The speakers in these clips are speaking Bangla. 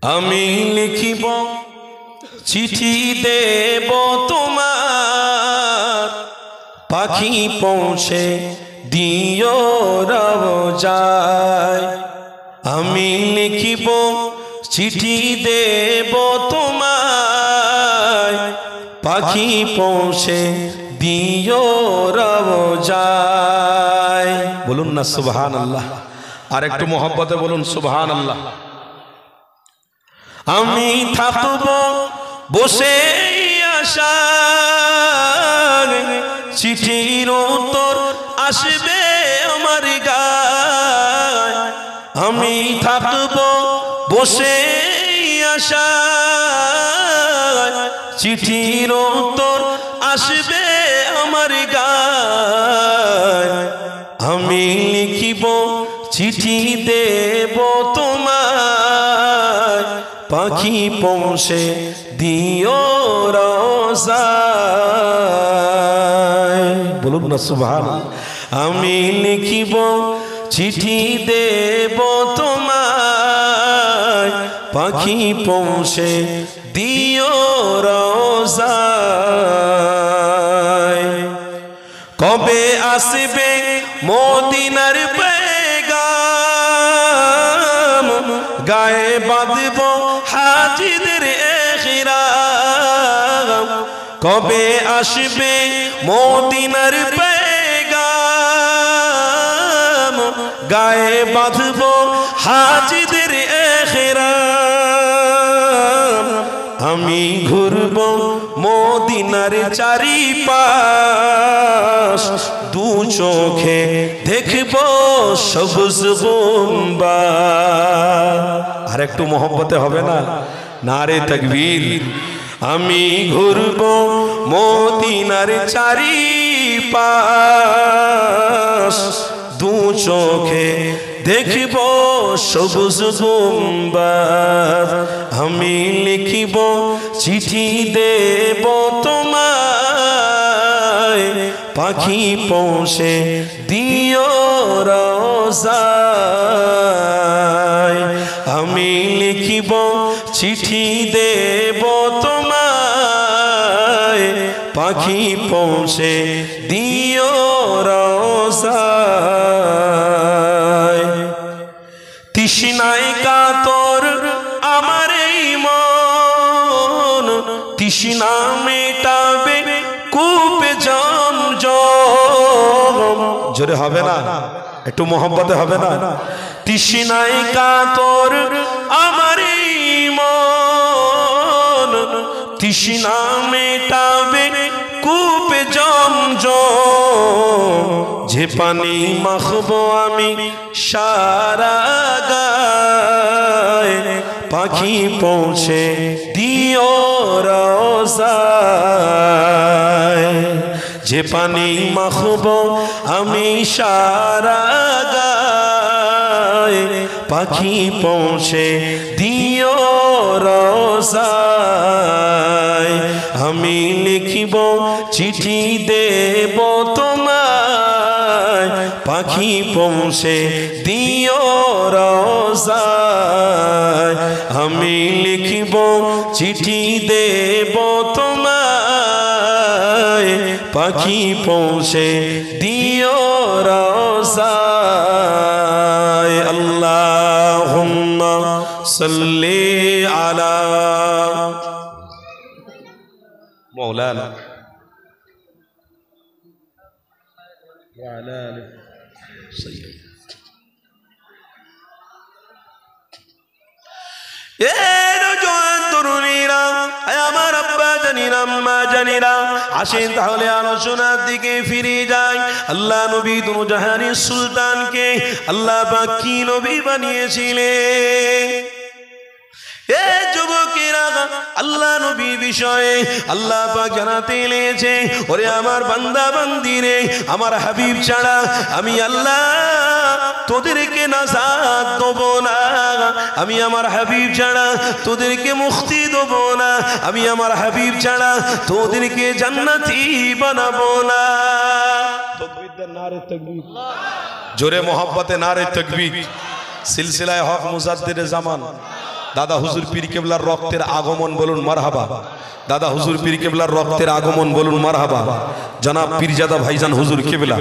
আমি লিখিব চিঠি দেব তোমার, পাখি পৌঁছে দিও রওজায়। আমি লিখিব চিঠি দেব তোমার, পাখি পৌঁছে দিও রওজায়। বলুন না সুবহানাল্লাহ, আর একটু মোহব্বতে বলুন সুবহানাল্লাহ। আমি থাকব বসে আশায়, চিঠির উত্তর আসবে আমার গায়। আমি থাকব বসে আশায়, চিঠির উত্তর আসবে আমার গায়। আমি লিখিব চিঠি দেব তোমায়, পাখি পৌঁছে দিও রওজায়। বলুন না সুবহানাল্লাহ। আমি লিখিব চিঠি দেব তোমায়, পাখি পৌঁছে দিও রওজায়। কবে আসবে মদিনার পেগাম, গায়ে বাঁধব হাজিদের ইহরাম। কবে আসবে মদিনার পেগাম, গায়ে বাঁধব হাজিদের ইহরাম। আমি ঘুরব মদিনার চারিপাশ, দু চোখে দেখব সবুজ গুম্বাদ। আর একটু মোহব্বতে হবে না? নারে তাকবীর। আমি ঘুরব মদিনার চারিপাশ, দু চোখে দেখব সবুজ গুম্বাদ। আমি লিখিব চিঠি দেব তোমায়, পাখি পৌঁছে দিও রওজায়। আমি লিখিব চিঠি দেব তোমায়, পাখি পৌঁছে দিও রওজায়। তৃষ্ণায় কাতর আমার এই মন, তৃষ্ণা মেটাবে কূপে জমজম। জোরে হবে না? একটু মোহব্বতে হবে না? তৃষ্ণায় কাতর আমার এই মন, তৃষ্ণা মেটাবে কূপে জমজম। যে পানি মাখবো আমি সারা গায়, পাখি পৌঁছে দিও রওজায়। যে পানি মাখবো আমি সারা গায়, পাখি পৌঁছে দিও রওজায়। আমি লিখিব চিঠি দেব তোমায়, পাখি পৌঁছে দিও রওজায়। আমি লিখিব চিঠি দেব তোমায়, পাখি পৌঁছে দিও রওজায়। আল্লাহুম্মা সাল্লি আলা মাওলানা ওয়া আলা আলিহি সাইয়্যিদ। আমার আব্বা জানিনা আম্মা জানিনা, আসেন তাহলে আলোচনার দিকে ফিরে যাই। আল্লাহ নবী দুজাহানের সুলতানকে আল্লাহ পাক কি নবী বানিয়েছিলেন? এ যুবকেরা, আল্লাহ নবী বিষয়ে আল্লাহ পাক জানাতে লেগেছে, ওরে আমার বান্দা বান্দিরে, আমার হাবিব ছাড়া আমি আল্লাহ তোদেরকে নাজাত দেব না। আমি আমার হাবিব ছাড়া তোদেরকে মুক্তি দেব না। আমি আমার হাবিব ছাড়া তোদেরকে জান্নাতি বানাবো না। তাকবীর দেন, নারে তাকবীর। জোরে মোহাব্বতে নারে তাকবীর। সিলসিলায়ে হক মুজাদ্দিদে জামান দাদা হুজুর পীর কেবলার রক্তের আগমন বলুন মারহাবা। দাদা হুজুর পীর কেবলার রক্তের আগমন বলুন মারহাবা। জনাব পীরজাদা ভাইজান হুজুর কেবলা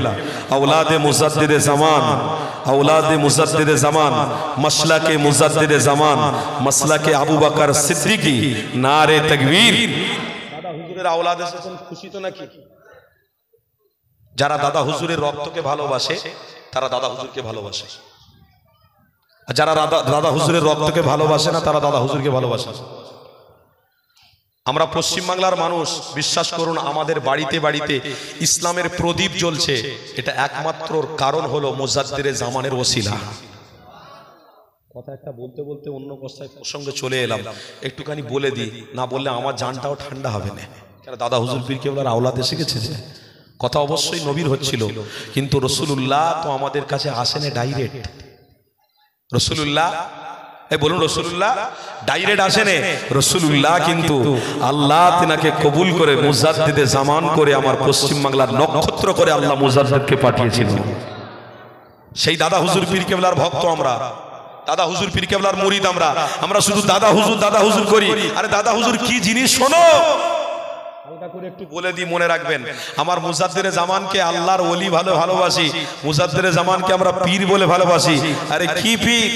औलादे मुजद्दिद ज़मान, औलादे मुजद्दिद ज़मान, मसलके मुजद्दिद ज़मान, मसलके अबू बकर सिद्दीकी, नारे तकबीर। दादा हुजूरेर औलादे से खुशी तो नाकि? যারা দাদা হুজুরের রক্তকে ভালোবাসে তারা দাদা হুজুরকে ভালোবাসে, আর যারা দাদা হুজুরের রক্তকে ভালোবাসে না তারা দাদা হুজুরকে ভালোবাসে। আমরা পশ্চিম বাংলার মানুষ, বিশ্বাস করুন আমাদের বাড়িতে বাড়িতে ইসলামের প্রদীপ জ্বলছে, এটা একমাত্র কারণ হলো মুজাদ্দিদে জামানের ওসিলা। কথা একটা বলতে বলতে অন্য প্রসঙ্গে চলে এলাম, একটুখানি বলে দিই, না বললে আমার জানটাও ঠান্ডা হবে না। দাদা হুজুর পীর কেবলার আওলাদ এসে গেছে, কথা অবশ্যই নবীর হচ্ছিল, কিন্তু রসুলুল্লাহ তো আমাদের কাছে আসেনে ডাইরেক্ট। রসুলুল্লাহ বলুন, রসুলুল্লাহ ডাইরেক্ট আসেনে। রসুলুল্লাহ কিন্তু আল্লাহ তিনাকে কবুল করে মুজাদ্দিদে জামান করে আমার পশ্চিম বাংলার নক্ষত্র করে আল্লাহ মুজাদ্দিদকে পাঠিয়েছিলেন। সেই দাদা হুজুর পীর কেবলার ভক্ত আমরা, দাদা হুজুর পীর কেবলার মুরিদ আমরা শুধু দাদা হুজুর করি। আরে দাদা হুজুর কি জিনিস শোনো, হালকা করে একটু বলে দিই, মনে রাখবেন। আমার মুজাদ্দিদে জামানকে আল্লাহর ওলি ভালোবাসি, মুজাদ্দিদে জামানকে আমরা পীর বলে ভালোবাসি। আরে কি পীর?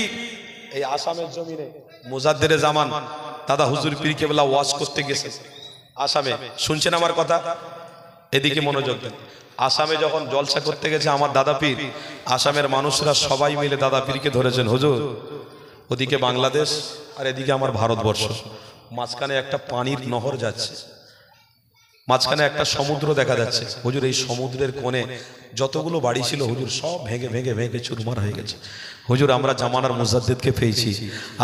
এই আসামের জমিনে মুজাদ্দিদে জামান দাদা হুজুর পীর কেবলা ওয়াজ করতে গেছে আসামে, শুনছেন আমার কথা? এদিকে মনোযোগ দেন। আসামে যখন জলসা করতে গেছে আমার দাদা পীর, আসামের মানুষরা সবাই মিলে দাদা পীরকে ধরেছেন হুজুর। ওদিকে বাংলাদেশ আর এদিকে আমার ভারতবর্ষ, মাঝখানে একটা পানির নহর যাচ্ছে, মাঝখানে একটা সমুদ্র দেখা যাচ্ছে। হুজুর এই সমুদ্রের কোণে যতগুলো বাড়ি ছিল হুজুর সব ভেঙে ভেঙে ভেঙে চুরমার হয়ে গেছে। হুজুর আমরা জামানার মুজাদ্দিদকে পেয়েছি,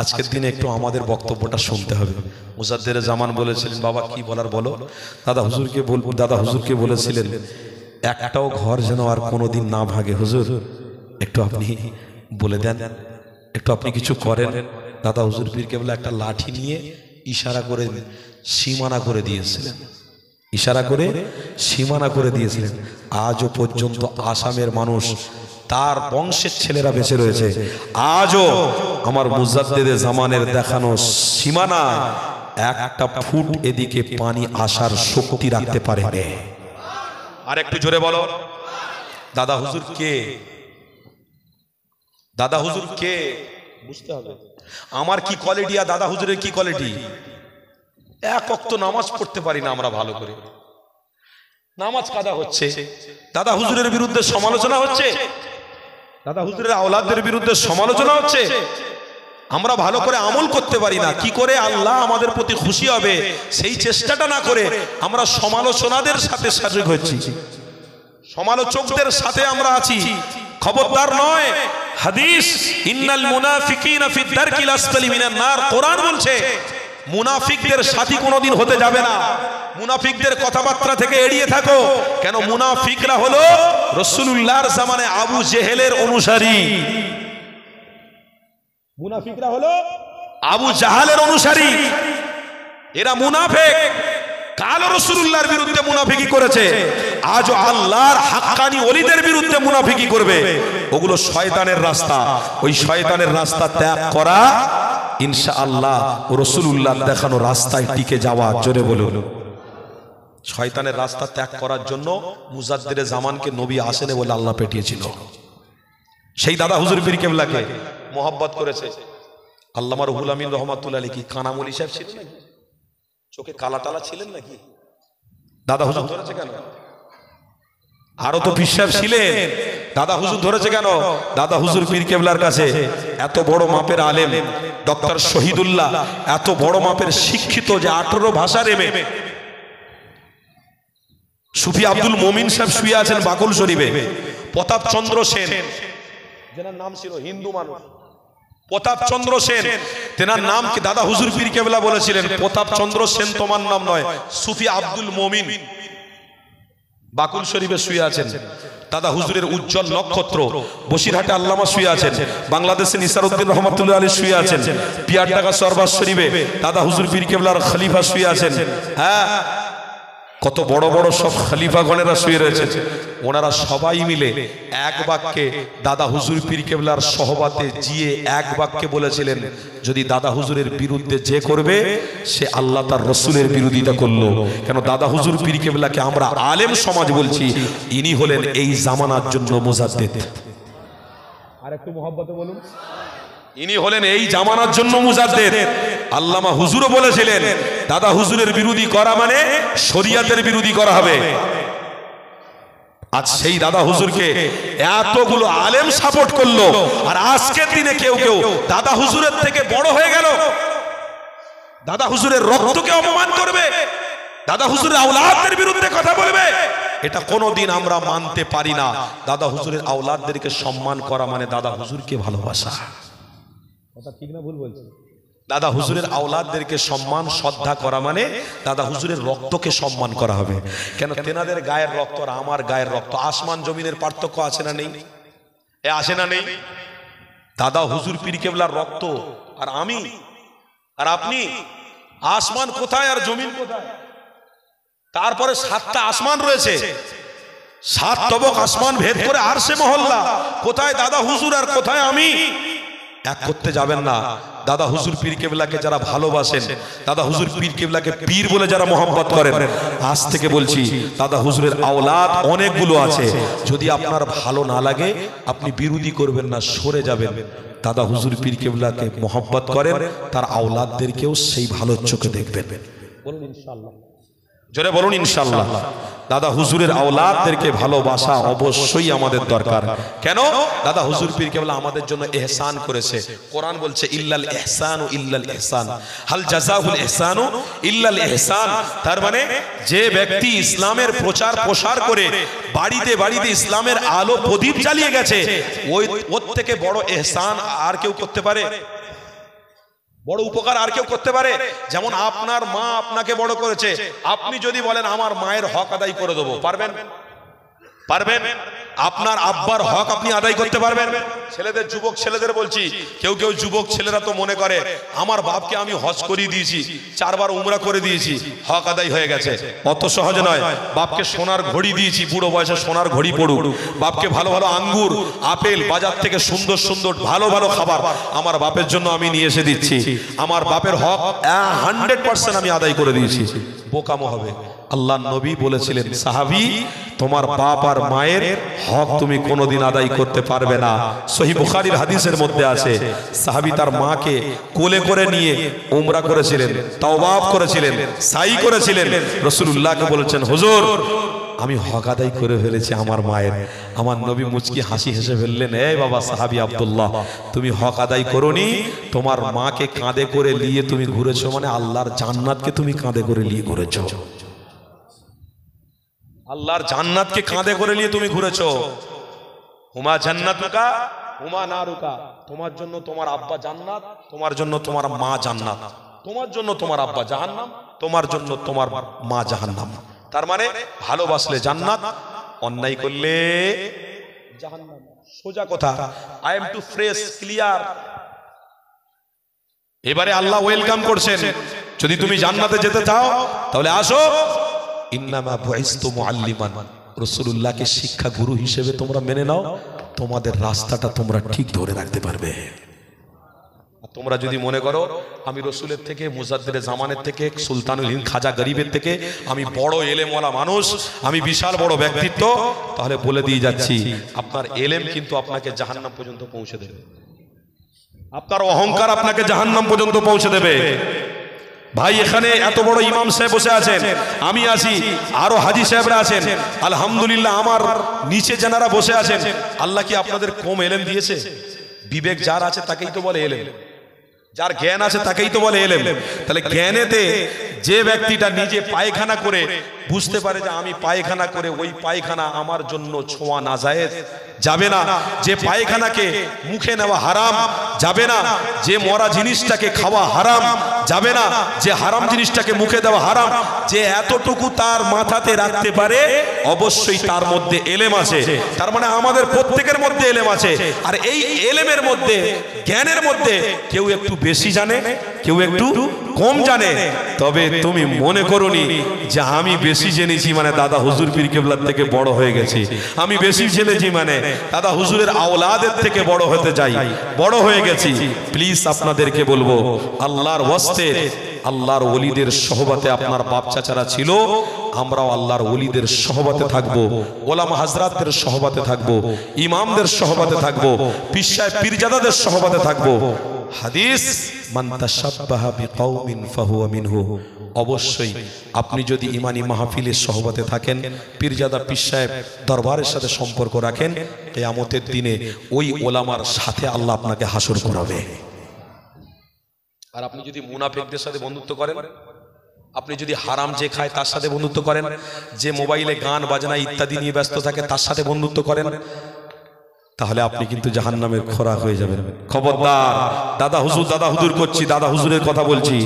আজকের দিনে একটু আমাদের বক্তব্যটা শুনতে হবে। মুজাদ্দিদে জামান বলেছিলেন, বাবা কি বলার বলো। দাদা হুজুরকে বলেছিলেন একটাও ঘর যেন আর কোনোদিন না ভাগে। হুজুর একটু আপনি বলে দেন, একটু আপনি কিছু করেন। দাদা হুজুর পীর কেবলা একটা লাঠি নিয়ে ইশারা করে সীমানা করে দিয়েছিলেন, ইশারা করে সীমানা করে দিয়েছিলেন। আজও পর্যন্ত আসামের মানুষ, তার বংশের ছেলেরা বেঁচে রয়েছে, আজও আমার মুজাদ্দিদে জামানের দেখানো সীমানা একটা ফুট এদিকে পানি আসার শক্তি রাখতে পারে না। আর একটু জোরে বলো, দাদা হুজুর কে? দাদা হুজুর কে বুঝতে হবে। আমার কি কোয়ালিটি আর দাদা হুজুরের কি কোয়ালিটি? এক ওয়াক্ত নামাজ পড়তে পারি না আমরা ভালো করে, নামাজ কাদা হচ্ছে, দাদা হুজুরের বিরুদ্ধে সমালোচনা হচ্ছে, দাদা হুজুরের আওলাদের বিরুদ্ধে সমালোচনা হচ্ছে, আমরা ভালো করে আমল করতে পারি না। কি করে আল্লাহ আমাদের প্রতি খুশি হবে সেই চেষ্টাটা না করে আমরা সমালোচনাদের সাথে শারিক হচ্ছি, সমালোচকদের সাথে আমরা আছি। খবরদার নয়, হাদিস ইন্নাল মুনাফিকিনা ফি দারকিল আসফালি মিনান নার, কোরআন বলছে মুনাফিকদের সাথী কোনোদিন হতে যাবে না। মুনাফিকদের কথাবার্তা থেকে এড়িয়ে থাকো। কেন? মুনাফিকরা হলো রাসূলুল্লাহর জামানে আবু জেহেলের অনুসারী, মুনাফিকরা হলো আবু জাহালের অনুসারী, এরা মুনাফিক। কাল রাসূলুল্লাহর বিরুদ্ধে মুনাফিকি করেছে, আজও আল্লাহর হাক্কানি ওলিদের বিরুদ্ধে মুনাফিকি করবে। ওগুলো শয়তানের রাস্তা, ওই শয়তানের রাস্তা ত্যাগ করা ইনশাআল্লাহ রাসূলুল্লাহ দেখানো রাস্তায় টিকে যাওয়া। জোরে বলুন। শয়তানের রাস্তা ত্যাগ করার জন্য মুজাদ্দিদে জামানকে নবী আসেনে বলে আল্লাহ পাঠিয়েছিল। সেই দাদা হুজুর পীর কেবলাকে মোহাব্বত করেছে আল্লামা রুহুল আমিন রহমাতুল্লাহ আলাইহি। কি কানামুলি সাহেব ছিলেন নাকি? চোখে কালা টালা ছিলেন নাকি? দাদা হুজুর ধরেছে কেন? আরো তো পীর সাহেব ছিলেন, দাদা হুজুর ধরেছে কেন? দাদা হুজুর পীর কেবলার কাছে এত বড় মাপের আলেম ডক্টর শহীদুল্লাহ, এত বড় মাপের শিক্ষিত যে 18 ভাষার এমএ, সুফি আব্দুল মুমিন সাহেব শুয়ে আছেন বাকুল শরীফে। প্রতাপ চন্দ্র সেন, যেনার নাম ছিল হিন্দু মানুষ, প্রতাপ চন্দ্র সেন, তেনার নাম কি দাদা হুজুর পীর কেবলা বলেছিলেন, প্রতাপ চন্দ্র সেন তোমার নাম নয়, সুফি আব্দুল মুমিন বাকুল শরীফে শুয়ে আছেন। দাদা হুজুরের উজ্জ্বল নক্ষত্র বসিরহাটে আল্লামা শুয়ে আছেন, বাংলাদেশে নিসারউদ্দিন রহমাতুল্লাহ আলাইহি শুয়ে আছেন, পিয়ারডাঙ্গা সরবার শরীফে দাদা হুজুর পীর কেবলার খলিফা শুয়ে আছেন। হ্যাঁ, কত বড় বড় সব খলিফাগণেরা শুয়ে রয়েছে, ওনারা সবাই মিলে এক বাক্যে দাদা হুজুর পীর কেবলার সহবাতে জিয়ে এক বাক্যে বলেছিলেন, যদি দাদা হুজুরের বিরুদ্ধে যে করবে সে আল্লাহ তার রসুলের বিরোধিতা করলো। কেন দাদা হুজুর পীর কেবলাকে আমরা আলেম সমাজ বলছি, ইনি হলেন এই জামানার জন্য মুজাদ্দিদ। আর একটু মহব্বতে বলুন, ইনি হলেন এই জামানার জন্য মুজাদ্দিদ। আল্লামা হুজুরও বলেছিলেন দাদা হুজুরের বিরোধী করা মানে শরিয়াতের বিরোধী করা হবে। আজ সেই দাদা হুজুরকে এতগুলো আলেম সাপোর্ট করলো, আর আজকের দিনে কেউ কেউ দাদা হুজুরের থেকে বড় হয়ে গেল, দাদা হুজুরের রক্তকে অপমান করবে, দাদা হুজুরের আওলাদদের বিরুদ্ধে কথা বলবে। এটা কোনোদিন আমরা মানতে পারি না। দাদা হুজুরের আওলাদদেরকে সম্মান করা মানে দাদা হুজুরকে ভালোবাসা। কথা ঠিক না ভুল বলছি? দাদা হুজুরের আওলাদদেরকে সম্মান শ্রদ্ধা করা মানে দাদা হুজুরের রক্তকে সম্মান করা হবে। কেন তেনাদের গায়ের রক্ত আর আমার গায়ের রক্ত আসমান জমিনের পার্থক্য আছে না নেই? এ আসে না নেই? দাদা হুজুর পীর কেবলার রক্ত আর আমি আর আপনি, আসমান কোথায় আর জমিন কোথায়? তারপরে 7টা আসমান রয়েছে, 7 তবক আসমান ভেদ করে আরশে মহল্লা। কোথায় দাদা হুজুর আর কোথায় আমি? এক করতে যাবেন না। দাদা হুজুর পীর কেবলাকে যারা ভালোবাসেন, দাদা হুজুর পীর কেবলাকে পীর বলে যারা মোহাম্মত করেন, আজ থেকে বলছি দাদা হুজুরের আওলাদ অনেকগুলো আছে। যদি আপনার ভালো না লাগে আপনি বিরোধী করবেন না, সরে যাবেন। দাদা হুজুর পীর কেবলাকে মোহাম্মত করেন, তার আওলাদদেরকেও সেই ভালো চোখে দেখবেন। বলুন ইনশাআল্লাহ, জোরে বলুন ইনশাআল্লাহ। দাদা হুজুরের আওলাদদেরকে ভালোবাসা অবশ্যই আমাদের দরকার। কেন? দাদা হুজুর পীর কেবলা আমাদের জন্য ইহসান করেছে। কোরআন বলছে ইল্লাল ইহসানু ইল্লাল ইহসান, হাল জাযাউল ইহসানু ইল্লাল ইহসান। তার মানে যে ব্যক্তি ইসলামের প্রচার প্রসার করে বাড়িতে বাড়িতে ইসলামের আলো প্রদীপ জ্বালিয়ে গেছে, ওর থেকে বড় ইহসান আর কেউ করতে পারে? বড় উপকার আর কেউ করতে পারে? যেমন আপনার মা আপনাকে বড় করেছে, আপনি যদি বলেন আমার মায়ের হক আদায় করে দেবো, পারবেন? পারবেন? আপনার আব্বার হক আপনি আদায় করতে পারবেন? ছেলেদের, যুবক ছেলেদের বলছি, কেউ কেউ যুবক ছেলেরা তো মনে করে আমার বাপকে আমি হজ করিয়ে দিয়েছি, 4 বার উমরা করে দিয়েছি, হক আদায় হয়ে গেছে। অত সহজ নয়। বাপকে সোনার ঘড়ি দিয়েছি, বুড়ো বয়সে সোনার ঘড়ি পড়ুক। বাপকে ভালো ভালো আঙ্গুর, আপেল, বাজার থেকে সুন্দর সুন্দর ভালো ভালো খাবার আমার বাপের জন্য আমি নিয়ে এসে দিচ্ছি। আমার বাপের হক 100% আমি আদায় করে দিয়েছি। বোকামো হবে। আল্লাহ নবী বলেছিলেন, সাহাবী তোমার বাপ আর মায়ের হক তুমি কোনোদিন আদায় করতে পারবে না। সহিহ বুখারীর হাদিসের মধ্যে আছে, সাহাবী তার মাকে কোলে করে নিয়ে উমরা করেছিলেন, তাওয়াফ করেছিলেন, সাই করেছিলেন। রাসূলুল্লাহকে বলেছেন, হুজুর আমি হক আদায় করে ফেলেছি আমার মায়ের। আমার নবী মুচকি হাসি হেসে ফেললেন, এই বাবা সাহাবী আব্দুল্লাহ, তুমি হক আদায় করোনি, তোমার মাকে কাঁধে করে নিয়ে তুমি ঘুরেছো, মানে আল্লাহর জান্নাতকে তুমি কাঁধে করে নিয়ে ঘুরেছো। আল্লাহর জান্নাতকে কাঁধে করে নিয়ে তুমি ঘুরেছো। হুমা জান্নাতুকা হুমা নারুকা, তোমার জন্য তোমার আব্বা জান্নাত, তোমার জন্য তোমার মা জান্নাত, তোমার জন্য তোমার আব্বা জাহান্নাম, তোমার জন্য তোমার মা জাহান্নাম। তার মানে ভালোবাসলে জান্নাত, অন্যায় করলে জাহান্নাম। সোজা কথা। I am too fresh clear. এবারে আল্লাহ ওয়েলকাম করছেন, যদি তুমি জান্নাতে যেতে চাও তাহলে আসো। ইন্নামা বুইসতু মুআল্লিমান, রাসূলুল্লাহকে শিক্ষা গুরু হিসেবে তোমরা মেনে নাও, তোমাদের রাস্তাটা তোমরা ঠিক ধরে রাখতে পারবে। তোমরা যদি মনে করো আমি রসুলের থেকে, মুজাদ্দিদে জামানের থেকে, সুলতানুল হিন্দ খাজা গরিবের থেকে আমি বড় এলেমওয়ালা মানুষ, আমি বিশাল বড় ব্যক্তিত্ব, তাহলে বলে দিয়ে যাচ্ছি আপনার এলেম কিন্তু আপনাকে জাহান্নাম পর্যন্ত পৌঁছে দেবে। আপনার অহংকার আপনাকে জাহান্নাম পর্যন্ত পৌঁছে দেবে। ভাই এখানে এত বড় ইমাম সাহেব বসে আছেন, আমি আছি, আরো হাজী সাহেবরা আছেন, আলহামদুলিল্লাহ আমার নিচে যারা বসে আছেন, আল্লাহ কি আপনাদের কম এলেম দিয়েছে? বিবেক যার আছে তাকেই তো বলে এলেম, যার জ্ঞান আছে তাকেই তো বলে এলেম। তাহলে জ্ঞানেতে যে ব্যক্তিটা নিজে পায়খানা করে বুঝতে পারে যে আমি পায়খানা করে ওই পায়খানা আমার জন্য ছোঁয়া নাজায়েজ, যাবে না। যে পায়খানাকে মুখে নেওয়া হারাম, যাবে না। যে মরা জিনিসটাকে খাওয়া হারাম, যাবে না। যে হারাম জিনিসটাকে মুখে দেওয়া হারাম, যে এতটুকু তার মাথাতে রাখতে পারে অবশ্যই তার মধ্যে এলেম আছে। তার মানে আমাদের প্রত্যেকের মধ্যে এলেম আছে। আর এই এলেমের মধ্যে, জ্ঞানের মধ্যে কেউ একটু বেশি জানে, কেউ একটু কম জানে, তবে তুমি মনে করোনি যে আমি বেশি জেনেছি মানে দাদা হুজুর পীর কেবলার থেকে বড় হয়ে গেছি, আমি বেশি জেনেছি মানে দাদা হুজুরের আওলাদের থেকে বড় হতে যাই, বড় হয়ে গেছি। প্লিজ আপনাদেরকে বলবো, আল্লাহর ওয়াস্তে আল্লাহর ওলিদের সহবতে আপনার বাপ চাচারা ছিল, আমরাও আল্লাহর ওলিদের সহবতে থাকবো, ওলামা হাজরাতদের সহবতে থাকবো, ইমামদের সহবতে থাকবো, পীর সাহেব পীরজাদাদের সহবতে থাকবো। হাদিস মান তাশাব্বাহা বিকাউমিন ফাহুয়া মিনহু, অবশ্যই আপনি যদি ইমানি মাহফিলের সহবতে থাকেন, পীরজাদা পীর সাহেব দরবারের সাথে সম্পর্ক রাখেন, কিয়ামতের দিনে ওই ওলামার সাথে আল্লাহ আপনাকে হাসর করাবে। আর আপনি যদি মুনাফিকদের সাথে বন্ধুত্ব করেন, আপনি যদি হারাম যে খায় তার সাথে বন্ধুত্ব করেন, যে মোবাইলে গান বাজনা ইত্যাদি নিয়ে ব্যস্ত থাকে তার সাথে বন্ধুত্ব করেন, তাহলে আপনি কিন্তু জাহান্নামের খোরাক হয়ে যাবেন। খবরদার, দাদা হুজুর করছি, দাদা হুজুরের কথা বলছি,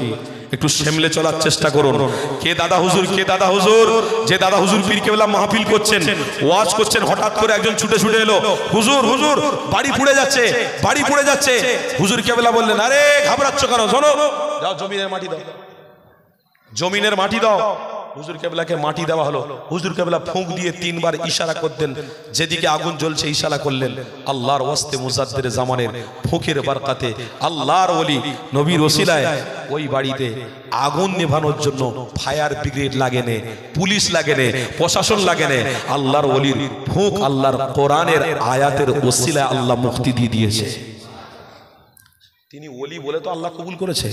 একটু সামলে চলার চেষ্টা করুন। কে দাদা হুজুর, কে দাদা হুজুর? যে দাদা হুজুর পীর কেবলা মাহফিল করছেন, ওয়াজ করছেন, হঠাৎ করে একজন ছুটে ছুটে এলো, হুজুর হুজুর বাড়ি পুড়ে যাচ্ছে, বাড়ি পুড়ে যাচ্ছে। হুজুর কেবলা বললেন, আরে ঘাবড়াচ্ছ কেন, শোনো, যাও জমিনের মাটি দাও, জমিনের মাটি দাও। হুজুর কেবলাকে মাটি দেওয়া হলো। হুজুর কেবলা ফুঁক দিয়ে 3 বার ইশারা করতেন, যেদিকে আগুন জ্বলছে ইশারা করলেন। আল্লাহর ওয়াস্তে মুজাদ্দির জামানের ফুঁকের বরকতে আল্লাহর ওলি নবীর ওসিলায় ওই বাড়িতে আগুন নেভানোর জন্য ফায়ার ব্রিগেড লাগেনে, পুলিশ লাগেনে, প্রশাসন লাগেনে, আল্লাহর ওলির ফুঁক, আল্লাহর কোরআনের আয়াতের ওসিলায় আল্লাহ মুক্তি দিয়ে দিয়েছে। তিনি ওলি বলে তো আল্লাহ কবুল করেছে,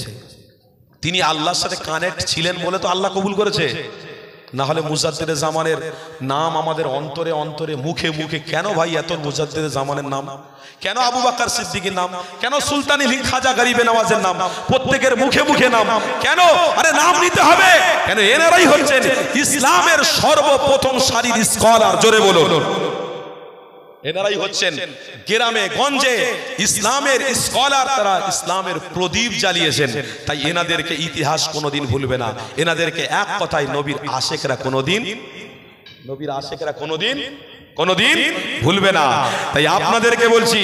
তিনি আল্লাহর সাথে কানেক্ট ছিলেন বলে তো আল্লাহ কবুল করেছে। না হলে মুজাদ্দিদ জামানের নাম আমাদের অন্তরে অন্তরে মুখে মুখে কেন ভাই এত মুজাদ্দিদ জামানের নাম, কেন আবু বকর সিদ্দিকের নাম, কেন সুলতানি হিন্দ খাজা গরিবে নওয়াজের নাম, প্রত্যেকের মুখে মুখে নাম কেন? আরে নাম নিতে হবে কেন? এনারাই হচ্ছেন ইসলামের সর্বপ্রথম সারির স্কলার, জোরে বলুন। এনারাই হচ্ছেন গ্রামে গঞ্জে ইসলামের স্কলার, তারা ইসলামের প্রদীপ জ্বালিয়েছেন। তাই এনাদেরকে ইতিহাস কোনোদিন ভুলবে না। এনাদেরকে এক কথায় নবীর আশেকরা কোনোদিন, নবীর আশেকরা কোনোদিন কোনোদিন ভুলবে না। তাই আপনাদেরকে বলছি,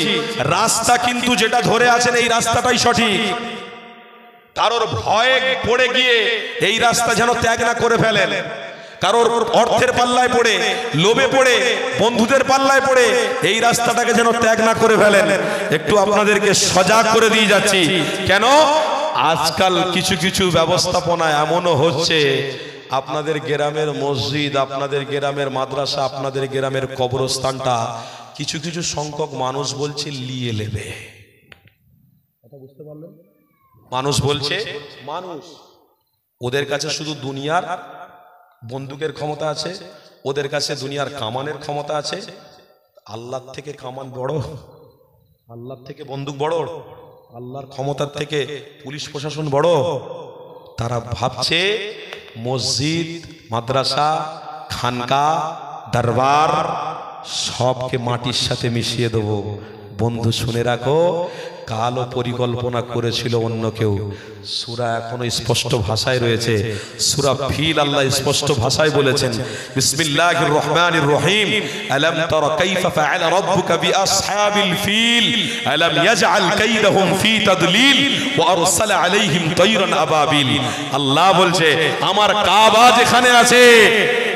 রাস্তা কিন্তু যেটা ধরে আছেন এই রাস্তাটাই সঠিক। কারোর ভয়ে পড়ে গিয়ে এই রাস্তা যেন ত্যাগ না করে ফেলেন, কারোর অর্থের পাল্লায় পড়ে, লোভে পড়ে, বন্ধুদের পাল্লায় পড়ে এই রাস্তাটাকে যেন ত্যাগ না করে ফেলেন। একটু আপনাদেরকে সজাগ করে দিয়ে যাচ্ছি। কেন? আজকাল কিছু কিছু ব্যবস্থাপনা এমনও হচ্ছে, আপনাদের গ্রামের মসজিদ, আপনাদের গ্রামের মাদ্রাসা, আপনাদের গ্রামের কবরস্থানটা কিছু কিছু সংখ্যক মানুষ বলছে লিয়ে নেবে। কথা বুঝতে পারলেন? মানুষ বলছে, মানুষ ওদের কাছে শুধু দুনিয়ার বন্দুকের ক্ষমতা আছে, ওদের কাছে দুনিয়ার কামানের ক্ষমতা আছে। আল্লাহর থেকে কামান বড়, আল্লাহর থেকে বন্দুক বড়, আল্লাহর ক্ষমতার থেকে পুলিশ প্রশাসন বড়। তারা ভাবছে মসজিদ, মাদ্রাসা, খানকা, দরবার সবকে মাটির সাথে মিশিয়ে দেবো। বন্ধু শুনে রাখো, কালো পরিকল্পনা করেছিল অন্য কেউ। সূরা এখনো স্পষ্ট ভাষায় রয়েছে। সূরা ফিল আল্লাহ স্পষ্ট ভাষায় বলেছেন, বিসমিল্লাহির রহমানির রহিম, আলাম তারা কাইফা ফাআলা রাব্বুকা বিআসহাবিল ফিল আলাম ইয়াজআল কাইদাহুম ফি তাদলিল ওয়া আরসালা আলাইহিম তায়রান আবাবিল। আল্লাহ বলছে, আমার কাবা যেখানে আছে,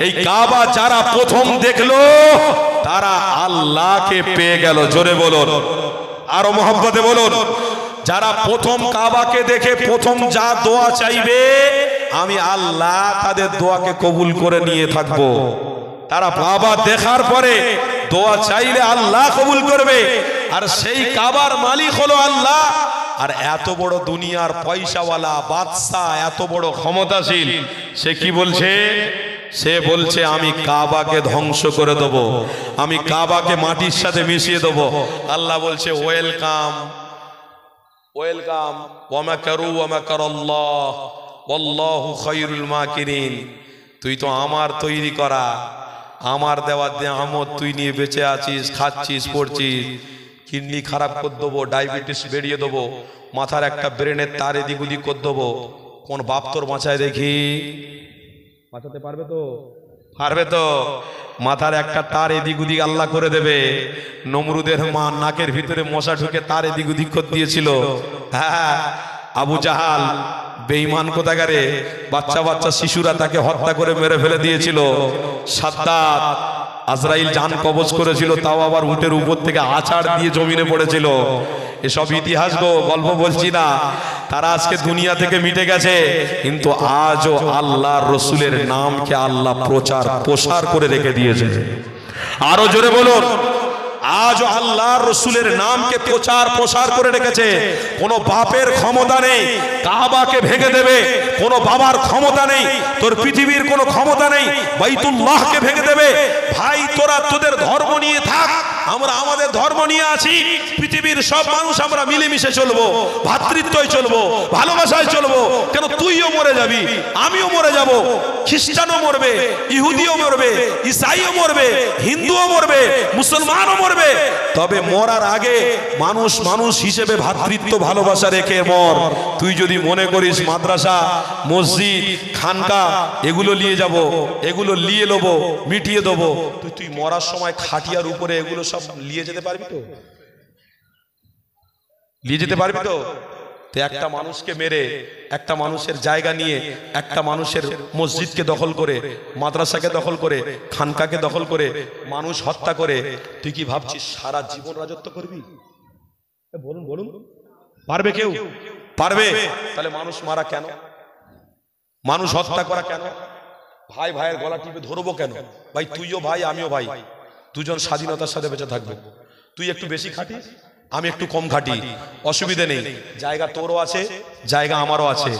এই কাবা যারা প্রথম দেখলো তারা আল্লাহকে পেয়ে গেল। জোরে বলুন, আরো মহব্বতে বলুন। যারা প্রথম কাবাকে দেখে প্রথম যা দোয়া চাইবে, আমি আল্লাহ তাদের দোয়াকে কবুল করে নিয়ে থাকবো। তারা কাবা দেখার পরে দোয়া চাইলে আল্লাহ কবুল করবে, আর সেই কাবার মালিক হলো আল্লাহ। আর এত বড় দুনিয়ার পয়সাওয়ালা বাদশা, এত বড় ক্ষমতাশীল, সে কি বলছে? সে বলছে আমি কাবাকে ধ্বংস করে দেব, আমি কাবাকে মাটির সাথে মিশিয়ে দেব। আল্লাহ বলছে, ওয়েলকাম ওয়েলকাম, ওয়া মাকারু ওয়া মাকারাল্লাহ ওয়াল্লাহু খায়রুল মাকিরিন। তুই তো আমার তৈরি করা, আমার দেওয়া নিয়ামত তুই নিয়ে বেঁচে আছিস, খাচ্ছিস, পড়ছিস। কিডনি খারাপ করে দেবো, ডায়াবেটিস বেরিয়ে দেবো, মাথার একটা ব্রেনের তার এদিক ওদিক করে দেবো। কোন বাপ তোর বাঁচায় দেখি? বাঁচাতে পারবে তো? পারবে তো? মাথার একটা তার এদিক ওদিক আল্লাহ করে দেবে। নমরুদের মা নাকের ভিতরে মশা ঢুকে তার এদিক ওদিক করে দিয়েছিল। হ্যাঁ, আবু জাহাল বেঈমান কোথাকারে, বাচ্চা বাচ্চা শিশুরা তাকে হত্যা করে মেরে ফেলে দিয়েছিল। সাদ্দাত আজরাইল জান কবজ করেছিল, তাও আবার উটের উপর থেকে আছাড় দিয়ে জমিনে পড়েছিল। এসব ইতিহাস গো, গল্প বলছি না। তারা আজকে দুনিয়া থেকে মিটে গেছে, কিন্তু আজও আল্লাহর রসুলের নামকে আল্লাহ প্রচার প্রসার করে রেখে দিয়েছে। আরো জোরে বলুন, আজও আল্লাহর রসুলের নামকে প্রচার প্রসার করে রেখেছে। কোনো বাপের ক্ষমতা নেই কাবাকে ভেঙে দেবে, কোনো বাবার ক্ষমতা নেই, তোর পৃথিবীর কোনো ক্ষমতা নেই বাইতুল্লাহকে ভেঙে দেবে। ভাই তোরা তোদের ধর্ম নিয়ে থাক, আমরা আমাদের ধর্ম নিয়ে আছি। পৃথিবীর সব মানুষ আমরা মিলেমিশে চলবো, ভ্রাতৃত্বই চলবো, ভালোবাসায় চলবো। কেন তুইও মরে যাবি, আমিও মরে যাব, খ্রিস্টানও মরবে, ইহুদিও মরবে, ঈসাইও মরবে, হিন্দুও মরবে, মুসলমানও মরবে। তবে মরার আগে মানুষ মানুষ হিসেবে ভ্রাতৃত্ব ভালোবাসা রেখে মর। তুই যদি মনে করিস মাদ্রাসা, মসজিদ, খানকা এগুলো নিয়ে যাব, এগুলো নিয়ে নেবো, মিটিয়ে দেবো, তুই মরার সময় খাটিয়ার উপরে এগুলো সব নিয়ে যেতে পারবি তো? নিয়ে যেতে পারবি তো? একটা মানুষকে মেরে, একটা মানুষের জায়গা নিয়ে, একটা মানুষের মসজিদকে দখল করে, মাদ্রাসাকে দখল করে, খানকাকে দখল করে, মানুষ হত্যা করে, তুই কি ভাবছিস সারা জীবন রাজত্ব করবি? বলুন বলুন, পারবে কেউ? পারবে? তাহলে মানুষ মারা কেন? মানুষ হত্যা করা কেন? ভাই ভাইয়ের গলা টিপে ধরবো কেন? ভাই তুইও ভাই আমিও ভাই, দুজন স্বাধীনতার সাথে বেঁচে থাকবো। তুই একটু বেশি খাটিস, আমি একটু কম খাটি, অসুবিধে নেই। জায়গা তোরও আছে, জায়গা আমারও আছে,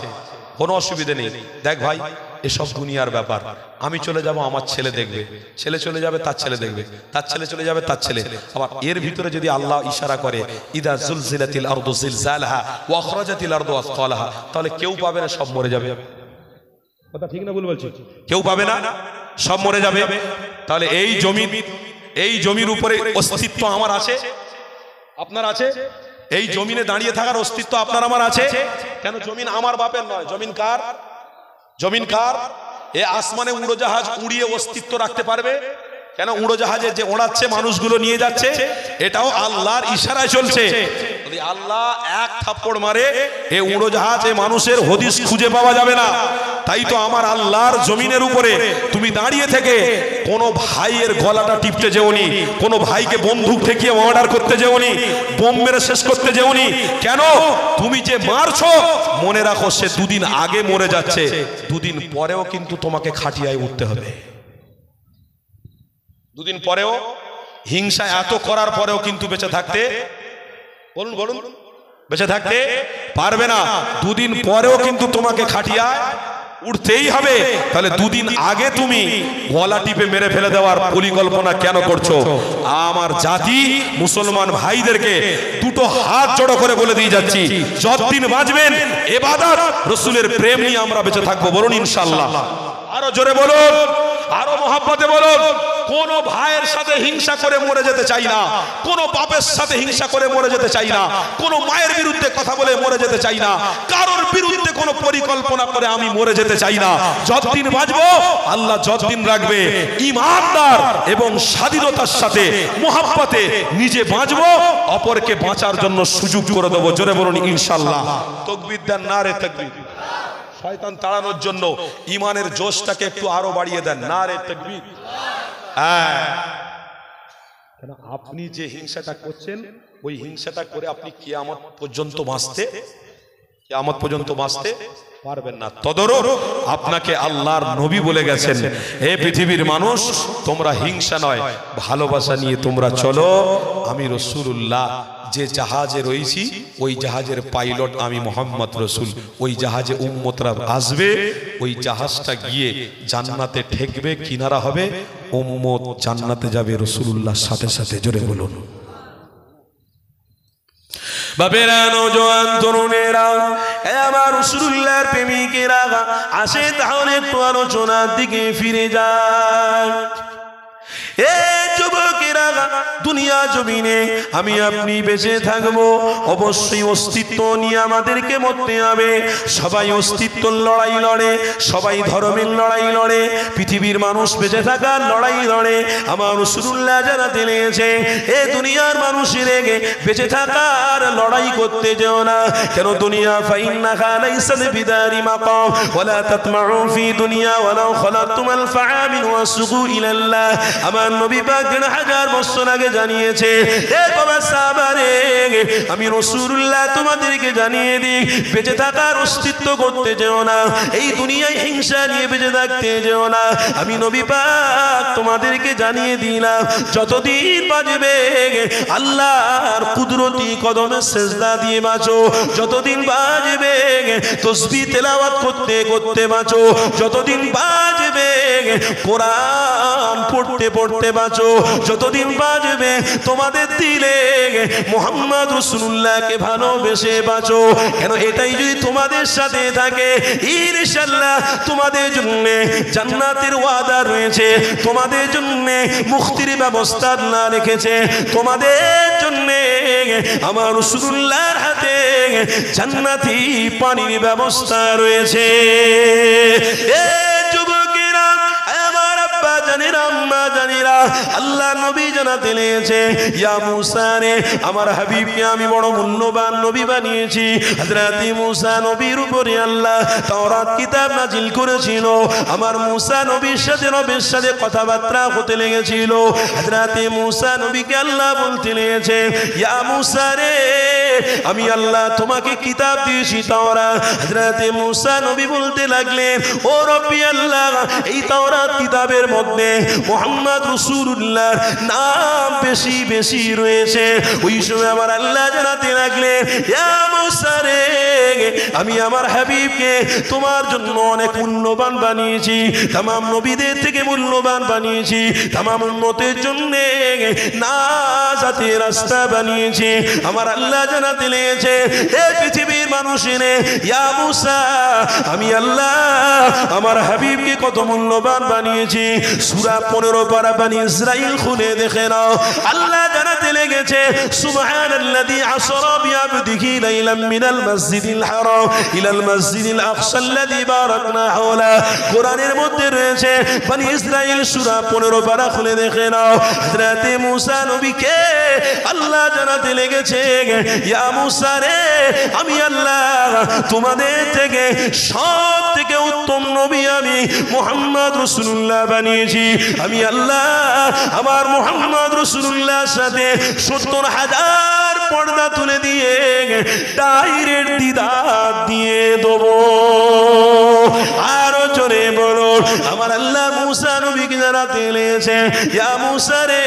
কোনো অসুবিধে নেই। দেখ ভাই, এসব দুনিয়ার ব্যাপার। আমি চলে যাব, আমার ছেলে দেখবে, ছেলে চলে যাবে, তার ছেলে দেখবে, তার ছেলে চলে যাবে, তার ছেলে। আবার এর ভিতরে যদি আল্লাহ ইশারা করে ইদা জুলজিলাতিল আরদু জিলজালাহা ওয়া আখরাজাতিল আরদু আসকালাহা, তাহলে কেউ পাবে না, সব মরে যাবে। কথা ঠিক না ভুল বলছি? কেউ পাবে না, সব মরে যাবে। তাহলে এই জমির উপরে অস্তিত্ব আমার আছে, আপনার আছে। এই জমিনে দাঁড়িয়ে থাকার অস্তিত্ব আপনার আমার আছে। কেন? জমিন আমার বাপের নয়, জমিন কার? জমিন কার? এ আসমানে উড়োজাহাজ উড়িয়ে অস্তিত্ব রাখতে পারবে? কেন? উড়োজাহাজে যে ওড়াচ্ছে, মানুষগুলো নিয়ে যাচ্ছে, এটাও আল্লাহর ইশারায় চলছে। যদি আল্লাহ এক থাপ্পড় মারে, এ উড়োজাহাজ, এ মানুষের হদিস খুঁজে পাওয়া যাবে না। তাই তো আমার আল্লাহর জমিনের উপরে তুমি দাঁড়িয়ে থেকে কোনো ভাইয়ের গলাটা টিপতে যেওনি, কোনো ভাইকে বন্দুক ঠেকিয়ে অর্ডার করতে যেওনি, বোম মেরে শেষ করতে যেওনি। কেন? তুমি যে মারছো, মনে রাখো সে দুদিন আগে মরে যাচ্ছে, দুদিন পরেও কিন্তু তোমাকে খাটিয়ায় উঠতে হবে। দুদিন পরেও, হিংসা এত করার পরেও কিন্তু বেঁচে থাকতে, বলুন বলুন, বেঁচে থাকতে পারবে না। দুদিন পরেও কিন্তু তোমাকে খাটিয়ায় উঠতেই হবে। তাহলে দুদিন আগে তুমি গলা টিপে মেরে ফেলে দেওয়ার পরিকল্পনা কেন করছো? আমার জাতি মুসলমান ভাইদেরকে দুটো হাত জড়ো করে বলে দিয়ে যাচ্ছি, যতদিন বাঁচবেন ইবাদত, রাসূলের প্রেম নিয়ে আমরা বেঁচে থাকবো। বলুন ইনশাআল্লাহ। আরো জোরে বলুন, আরো মহব্বতে বলুন। কোন ভাইয়ের সাথে হিংসা করে মরে যেতে চাই না, কোন বাপের সাথে হিংসা করে মরে যেতে চাই না, কোন মায়ের বিরুদ্ধে কথা বলে মরে যেতে চাই না, কারোর বিরুদ্ধে কোন পরিকল্পনা করে আমি মরে যেতে চাই না। যতদিন বাঁচবো আল্লাহ যতদিন রাখবে, ঈমানদার এবং স্বাধীনতার সাথে মহব্বতে নিজে বাঁচবো, অপরকে বাঁচার জন্য সুযোগ করে দেবো। জোরে বলুন ইনশাআল্লাহ। তাকবীর দেন, নারে তাকবীর। শয়তান তাড়ানোর জন্য ঈমানের জোশটাকে একটু আরো বাড়িয়ে দেন, নারে তাকবীর। কেন? আপনি যে হিংসাটা করছেন, ওই হিংসাটা করে আপনি কিয়ামত পর্যন্ত বাঁচতে পারবেন না। তদরূপ আপনাকে আল্লাহর নবী বলে গেছেন, হে পৃথিবীর মানুষ, তোমরা হিংসা নয় ভালোবাসা নিয়ে তোমরা চলো। আমি রাসূলুল্লাহ যে জাহাজে রয়েছি, ওই জাহাজের পাইলট আমি মুহাম্মদ রাসূল। ওই জাহাজে উম্মতরা আসবে, ওই জাহাজটা গিয়ে জান্নাতে ঠেকবে, কিনারা হবে, উম্মত জান্নাতে যাবে রাসূলুল্লাহর সাথে সাথে। জোরে বলুন। বাপেরা, নওজোয়ান তরুণেরা, আমার রাসূলুল্লাহর প্রেমিকেরা, আসে তাহলে একটু আলোচনার দিকে ফিরে যায়। এ যুবকেরা, আল্লাহ দুনিয়া জমিনে আমি আপনি বেঁচে থাকবো, অবশ্যই অস্তিত্ব নিয়ে আমাদেরকে মরতে হবে। সবাই অস্তিত্বর লড়াই লড়ে, সবাই ধর্মের লড়াই লড়ে, পৃথিবীর মানুষ বেঁচে থাকার লড়াই লড়ে। আমার রাসূলুল্লাহ জানাতে লেগেছে, এ দুনিয়ার মানুষের বেঁচে থাকার লড়াই করতে যেও না। কেন দুনিয়া ফাইন্নাহা লাইসা বিদারি মাকাম ওয়ালা তাতমাউ ফি দুনিয়া ওয়ালাউ খালাতুল ফাআমিন ওয়াসুগু ইলাল্লাহ। আমার নবী পাক 1000 বছর আগে জানিয়েছে, এ বাবা সাহাবারে, আমি রাসূলুল্লাহ তোমাদেরকে জানিয়ে দিই, বেঁচে থাকার অস্তিত্ব করতে যেও না, এই দুনিয়ায় হিংসা নিয়ে বেঁচে থাকতে যেও না। আমি নবী পাক তোমাদেরকে জানিয়ে দিলাম, যতদিন বাঁচবে আল্লাহর কুদরতি কদমে সেজদা দিয়ে বাঁচো, যতদিন বাঁচবে তাসবিহ তেলাওয়াত করতে করতে বাঁচো, যতদিন বাঁচবে কোরআন পড়তে পড়তে বাঁচো, যতদিন বাঁচবে তোমাদের দিলে মুহাম্মদ রাসূলুল্লাহকে ভালোবেসে বাঁচো। কেন এটাই যদি তোমাদের সাথে থাকে, ইনশাআল্লাহ তোমাদের জন্য জান্নাতের ওয়াদা রয়েছে, তোমাদের জন্য মুক্তির ব্যবস্থা আল্লাহ রেখেছে, তোমাদের জন্য আমার রাসূলুল্লাহর হাতে জান্নাতি পানির ব্যবস্থা রয়েছে। এ যুবকেরা, আমার আব্বা জানেরা, আম্মা জানেরা, আল্লাহ নবী জানাতে লেগেছে, ইয়া মুসা রে, আমার হাবিবকে আমি বড় মূল্যবান নবী বানিয়েছি। হযরত মুসা নবীর উপরে আল্লাহ তাওরাত কিতাব নাজিল করেছিল। আমার মুসা নবীর সাথে রবের সাথে কথাবার্তা হতে লেগেছিল। হযরত মুসা নবীকে আল্লাহ বলতে লেগেছে, ইয়া মুসা রে, আমি আল্লাহ তোমাকে কিতাব দিয়েছি তাওরাত। হযরত মুসা নবী বলতে লাগলেন, ও রব্বি আল্লাহ, এই তাওরাত কিতাবের মধ্যে মুহাম্মদ রাসূলুল্লাহর নাম বেশি বেশি রয়েছে। ওই সময় আমার আল্লাহ জানাতে লাগলেন, ইয়া মুসা রে, আমি আমার হাবিবকে তোমার জন্য অনেক মূল্যবান বানিয়েছি, तमाम নবীদের থেকে মূল্যবান বানিয়েছি, तमाम উম্মতের জন্য নাজাতের রাস্তা বানিয়েছি। আমার আল্লাহ জানাতে লেগেছে, এই পৃথিবীর মানুষেরা, ইয়া মুসা, আমি আল্লাহ আমার হাবিবকে কত মূল্যবান বানিয়েছি। সূরা 15 পারা বনী ইসরাইল খুলে দেখে নাও। আল্লাহ জানাতে লেগেছে, সুবহানাল্লাযী আসরা বিআবদিহি লাইলাম মিনাল মাসজিদিল হারাম ইলাল মাসজিদিল আকসাল্লাযী বারাকনা হাওলা। কোরআনের মধ্যে রয়েছে বনী ইসরাইল সূরা 15 পারা খুলে দেখে নাও। হযরত মুসা নবীকে আল্লাহ জানাতে লেগেছে, ইয়া মুসা রে, আমি আল্লাহ তোমাদের থেকে সব থেকে উত্তম নবী আমি মুহাম্মদ রাসূলুল্লাহ বানিয়েছি। আমি আল্লাহ আমার মুহাম্মদ রাসূলুল্লাহর সাথে 70,000 পর্দা তুলে দিয়ে ডাইরেক্ট দিদার দিয়ে দেবো। আরো জোরে বলো, আমার আল্লাহ মুসা নবীকে জানাতে লেগেছে, ইয়া মুসা রে,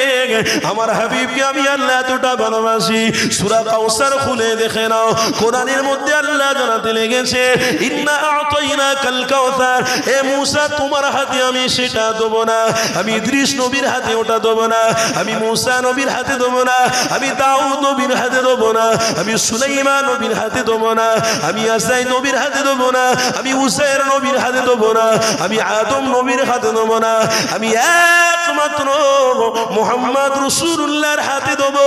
আমার হাবিবকে আমি আল্লাহ এতটা ভালোবাসি। সূরা কাউসার খুলে দেখে নাও। কোরআনের মধ্যে আল্লাহ জানাতে লেগেছে, ইন্না আ'তাইনাকাল কাউসার, এ মুসা তোমার হাতে আমি সেটা দেবো না, আমি ইদ্রিস নবীর হাতে ওটা দেবো না, আমি মুসা নবীর হাতে দেবো না, আমি দাউদ নবীর হাতে দেবো না, আমি সুলাইমান নবীর হাতে দেবো না, আমি ইয়াসাই নবীর হাতে দেবো না, আমি উসাইর নবীর হাতে দেবো না, আমি আদম নবীর হাতে দেবো না, আমি একমাত্র মুহাম্মদ রাসূলুল্লাহর হাতে দেবো।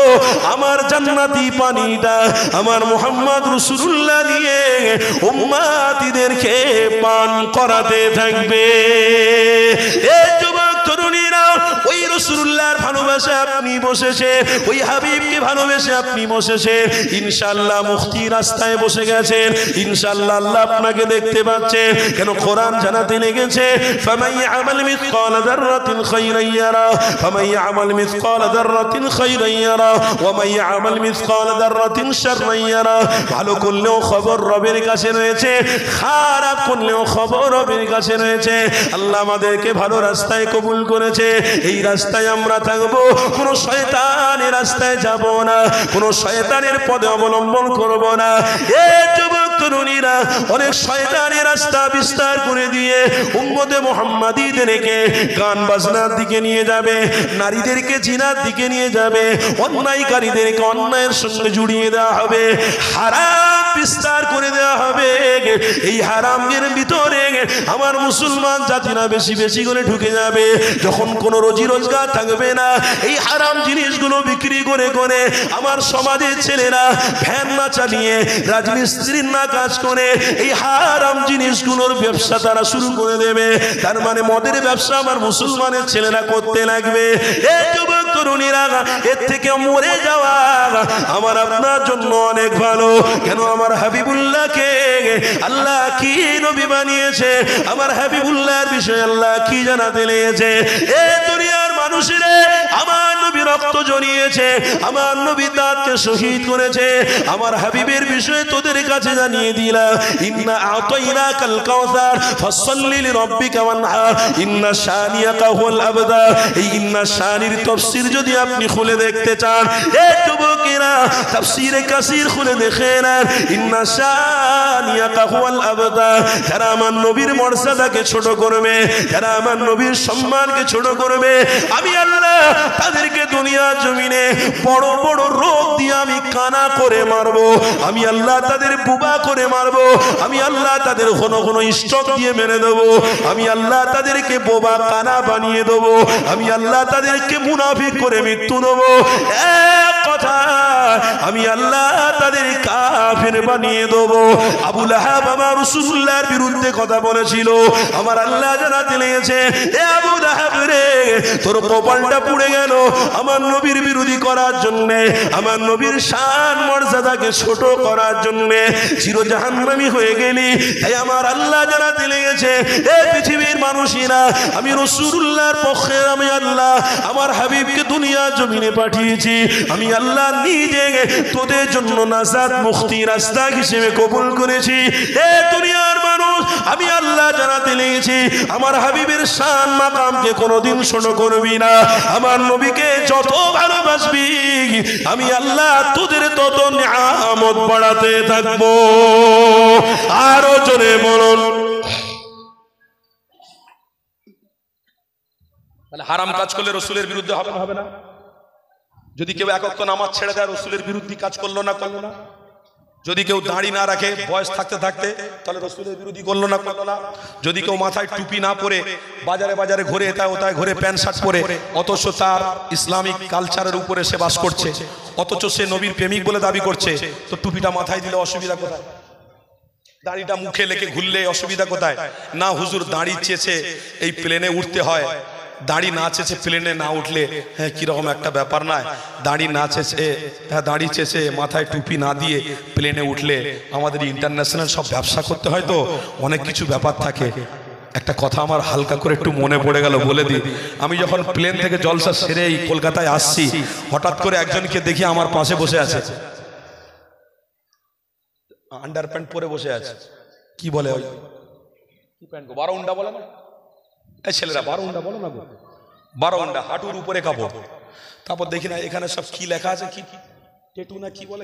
আমার জান্নাতি পানিটা আমার মুহাম্মদ রাসূলুল্লাহ দিয়ে উম্মতিদেরকে পান করাতে থাকবে। এই যুবক তরুণীরা, ওই রাসূলুল্লাহর ভালোবাসা আপনি বসেছে, ওই হাবিবকে ভালোবেসে আপনি বসেছে, ইনশাআল্লাহ মুক্তি রাস্তায় বসে গেছেন। ইনশাআল্লাহ আল্লাহ আপনাকে দেখতে পাচ্ছে। কেন কোরআন জানাতে লেগেছে, ফামান ইয়ামাল মিসকালা যাররাতিন খায়রান ইয়ারা, ফামান ইয়ামাল মিসকালা যাররাতিন খায়রান ইয়ারা, ওয়া মান ইয়ামাল মিসকালা যাররাতিন শাররান ইয়ারা। ভালো করলেও খবর রবের কাছে রয়েছে, খারাপ করলেও খবর রবের কাছে রয়েছে। আল্লাহ আমাদেরকে ভালো রাস্তায় কবুল করেছে, এই রাস্তায় আমরা থাকবো, কোনো শয়তানের রাস্তায় যাব না, কোনো শয়তানের পথে অবলম্বন করব না। এ যুবক তরুণীরা অনেক শয়তানি রাস্তা বিস্তার করে দিয়ে উম্মতে মুহাম্মাদীদেরকে গান বাজনার দিকে নিয়ে যাবে, নারীদেরকে জিনার দিকে নিয়ে যাবে, অন্যায়কারীদেরকে অন্যায়ের সঙ্গে জুড়িয়ে দেওয়া হবে, হারাম বিস্তার করে দেওয়া হবে। এই হারামের ভিতরে আমার মুসলমান জাতিরা বেশি বেশি করে ঢুকে যাবে। যখন কোনো রোজি রোজগার থাকবে না, এই হারাম জিনিসগুলো বিক্রি করে করে আমার সমাজের ছেলেরা ভ্যান না চালিয়ে রাজমিস্ত্রির না কাজ করে এই হারাম জিনিসগুলোর ব্যবসা তারা শুরু করে দেবে। তার মানে মদের ব্যবসা আমার মুসলমানের ছেলেরা করতে লাগবে। এই যুবক তরুণীরা, এর থেকে মরে যাওয়া আমার আপনার জন্য অনেক ভালো। কেন? আমার হাবিবুল্লাহকে আল্লাহ কি নবী বানিয়েছে, আমার হাবিবুল্লাহর বিষয়ে আল্লাহ কি জানাতে লেগেছে। এই দুনিয়ার মানুষেরা আমার নবী রক্ত জড়িয়েছে, আমার নবী তাকে শহীদ করেছে, আমার হাবিবের বিষয়ে তোদের কাছে জানিয়ে দিলাম। ইন্না আতাইনাকাল কাউসার ফাসাল্লি লিরাব্বিকা ওয়ানহার ইন্না শানিয়াকা হুয়াল আবতার। এই ইন্না শানির তাফসীর যদি আপনি খুলে দেখতে চান, এই যুবকেরা তাফসীরে কাসির খুলে দেখেন। ইন্না শানিয়াকা হুয়াল আবতার, যারা আমার নবীর মর্যাদাকে ছোট করবে, যারা আমার নবীর সম্মানকে ছোট করবে, আমি আল্লাহ তাদেরকে দুনিয়ার জমিনে বড় বড় রোগ দিয়ে আমি কানা করে মারবো, আমি আল্লাহ তাদের বুবা করে মারবো, আমি আল্লাহ তাদের ঘন ঘন স্ট্রোক দিয়ে মেরে দেবো, আমি আল্লাহ তাদেরকে বোবা কানা বানিয়ে দেবো, আমি আল্লাহ তাদেরকে মুনাফিক করে মৃত্যু দেবো। এক কথা, আমি আল্লাহ তাদের কাফির বানিয়ে দেবো। আবু লাহাব আমার রাসূলুল্লাহর বিরুদ্ধে কথা বলেছিল, আমার আল্লাহ জানাতে লেগেছে, এ আবু লাহাব রে, তোর কপালটা পুড়ে গেল আমার নবীর বিরোধী করার জন্য, আমার নবীর শান মর্যাদাকে ছোট করার জন্য চির জাহান্নামী হয়ে গেলি। তাই আমার আল্লাহ জানাতে লেগেছে, এ পৃথিবীর মানুষেরা, আমি রাসূলুল্লাহর পক্ষে আমি আল্লাহ আমার হাবিবকে দুনিয়ার জমিনে পাঠিয়েছি, আমি আল্লাহ নিজে তোদের জন্য নাজাত মুক্তি রাস্তা হিসেবে কবুল করেছি। এ দুনিয়ার মানুষ, আমি আল্লাহ জানাতে লেগেছি, আমার হাবিবের শান মাকামকে কোনোদিন ছোট করবি না, আমার নবীকে যত ভালোবাসবি আমি আল্লাহ তোদের তত নিয়ামত বাড়াতে থাকবো। আরো জোরে বলুন। তাহলে হারাম কাজ করলে রসুলের বিরুদ্ধে হবে না? হবে না? যদি কেউ এক ওয়াক্ত নামাজ ছেড়ে দেয়, রসুলের বিরুদ্ধে কাজ করলো না? করলো না? যদি কেউ দাড়ি না রাখে বয়স থাকতে থাকতে, তাহলে রসুলের বিরোধী করলো না? করলো না? যদি কেউ মাথায় টুপি না পরে বাজারে বাজারে ঘুরে এটায় ওটায় ঘুরে প্যান্ট শার্ট পরে, অথচ তার ইসলামিক কালচারের উপরে সে বাস করছে, অথচ সে নবীর প্রেমিক বলে দাবি করছে, তো টুপিটা মাথায় দিলে অসুবিধা কোথায়? দাড়িটা মুখে লেগে ঘুরলে অসুবিধা কোথায়? না হুজুর, দাড়ি চেয়েছে এই প্লেনে উঠতে হয়, দাড়ি না চেয়েছে প্লেনে না উঠলে হ্যাঁ কিরকম একটা ব্যাপার নয়, দাড়ি না চেয়েছে, হ্যাঁ দাড়ি চেয়েছে মাথায় টুপি না দিয়ে প্লেনে উঠলে আমাদের ইন্টারন্যাশনাল সব ব্যবসা করতে হয়, তো অনেক কিছু ব্যাপার থাকে। একটা কথা আমার হালকা করে একটু মনে পড়ে গেল, বলে দিই। আমি যখন প্লেন থেকে জলসা সেরে এই কলকাতায় আসছি, হঠাৎ করে একজনকে দেখি আমার পাশে বসে আছে, আন্ডার প্যান্ট পরে বসে আছে। কি বলে ওই কি প্যান্ট, 12 উন্ডা বলে না? এই ছেলেরা 12 উন্ডা বলো না গো, 12 উন্ডা হাঁটুর উপরে কাপড়। তারপর দেখি না এখানে সব কি লেখা আছে, কি ট্যাটু না কি বলে,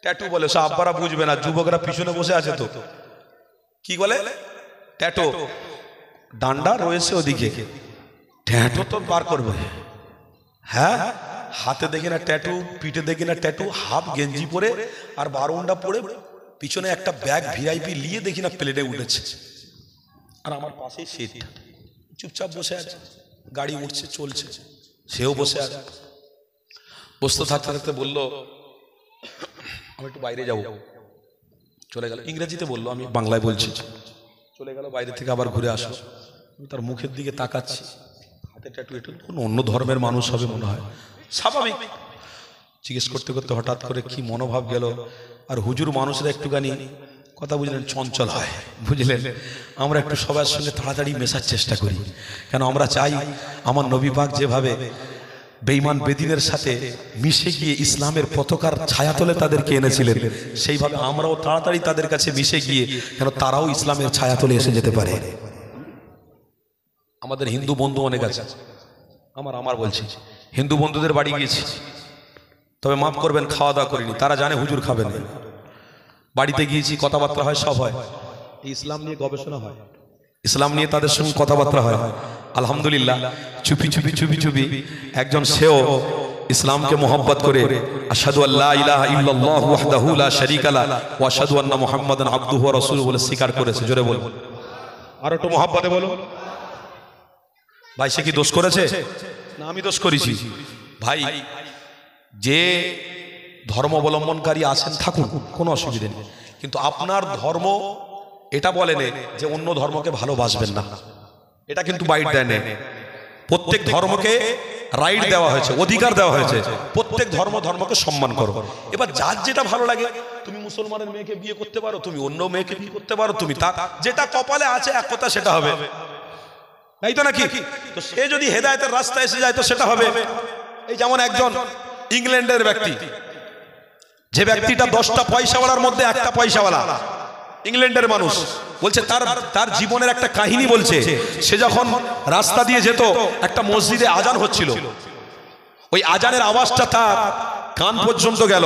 ট্যাটু বলে, সব আব্বারা বুঝবে না, যুবকরা পিছনে বসে আছে তো। কি বলে? ট্যাটু। ডান্ডা রয়েছে ওদিকে, ট্যাটু তো বার করবে। হ্যাঁ, হাতে দেখি না ট্যাটু, পিঠে দেখি না ট্যাটু, হাফ গেঞ্জি পরে আর 12 উন্ডা পরে পিছনে একটা ব্যাগ ভিআইপি নিয়ে দেখি না প্লেনে উঠেছে, আর আমার পাশেই সিট, চুপচাপ বসে আছে, গাড়ি উঠছে চলছে, সেও বসে আছে। বসতে থাকতে থাকতে বললো আমি একটু বাইরে যাব, চলে গেল। ইংরেজিতে বললো, আমি বাংলায় বলছি। চলে গেল, বাইরে থেকে আবার ঘুরে আসলো। আমি তার মুখের দিকে তাকাচ্ছি, হাতে ট্যাটু, একটু কোন অন্য ধর্মের মানুষ হবে মনে হয়, স্বাভাবিক। জিজ্ঞেস করতে করতে হঠাৎ করে কি মনোভাব গেল। আর হুজুর মানুষরা একটুখানি কথা বুঝলেন চঞ্চল হয়, বুঝলেন। আমরা একটু সবার সঙ্গে তাড়াতাড়ি মেশার চেষ্টা করি, কেন আমরা চাই আমার নবী পাক যেভাবে বেঈমান বেদিনের সাথে মিশে গিয়ে ইসলামের পতাকার ছায়াতলে তাদেরকে এনেছিলেন, সেইভাবে আমরাও তাড়াতাড়ি তাদের কাছে মিশে গিয়ে কেন তারাও ইসলামের ছায়াতলে এসে যেতে পারে। আমাদের হিন্দু বন্ধু অনেক আছে, আমার বলছি, হিন্দু বন্ধুদের বাড়ি গিয়েছি, তবে মাফ করবেন খাওয়া দাওয়া করিনি, তারা জানে হুজুর খাবেন। বাড়িতে গিয়েছি, কথাবার্তা হয়, সব হয়, ইসলাম নিয়ে গবেষণা হয়, ইসলাম নিয়ে তাদের সঙ্গে কথাবার্তা হয়। আলহামদুলিল্লাহ চুপি চুপি চুপি চুপি একজন সেও ইসলামকে মোহাব্বত করে আশহাদু আল্লা ইলাহা ইল্লাল্লাহু ওয়াহদাহু লা শারীকা লাহু ওয়া আশহাদু আন্না মুহাম্মাদান আবদুহু ওয়া রাসূলুহু বলে স্বীকার করেছে। জোরে বল, আর একটু মোহাব্বতে বলো। ভাই সে কি দোষ করেছে? না আমি দোষ করেছি। ভাই যে ধর্ম অবলম্বনকারী আছেন থাকুন, কোনো অসুবিধা নেই, কিন্তু আপনার ধর্ম এটা বলে না যে অন্য ধর্মকে ভালোবাসবেন না, এটা কিন্তু বাইট দেয় না। প্রত্যেক ধর্মকে রাইট দেওয়া হয়েছে, অধিকার দেওয়া হয়েছে, প্রত্যেক ধর্মকে সম্মান করো। এবার যার যেটা ভালো লাগে, তুমি মুসলমানের মেয়েকে বিয়ে করতে পারো, তুমি অন্য মেয়েকে বিয়ে করতে পারো, তুমি তা যেটা কপালে আছে এক কথা সেটা হবে, তাই তো নাকি? তো সে যদি হেদায়েতের রাস্তায় এসে যায় তো সেটা হবে। এই যেমন একজন ইংল্যান্ডের ব্যক্তি, যে ব্যক্তিটা 10টা পয়সাওয়ালার মধ্যে একটা পয়সাওয়ালা, ইংল্যান্ডের মানুষ, বলছে তার জীবনের একটা কাহিনী বলছে। সে যখন রাস্তা দিয়ে যেত, একটা মসজিদে আজান হচ্ছিল, ওই আজানের আওয়াজটা তার কান পর্যন্ত গেল,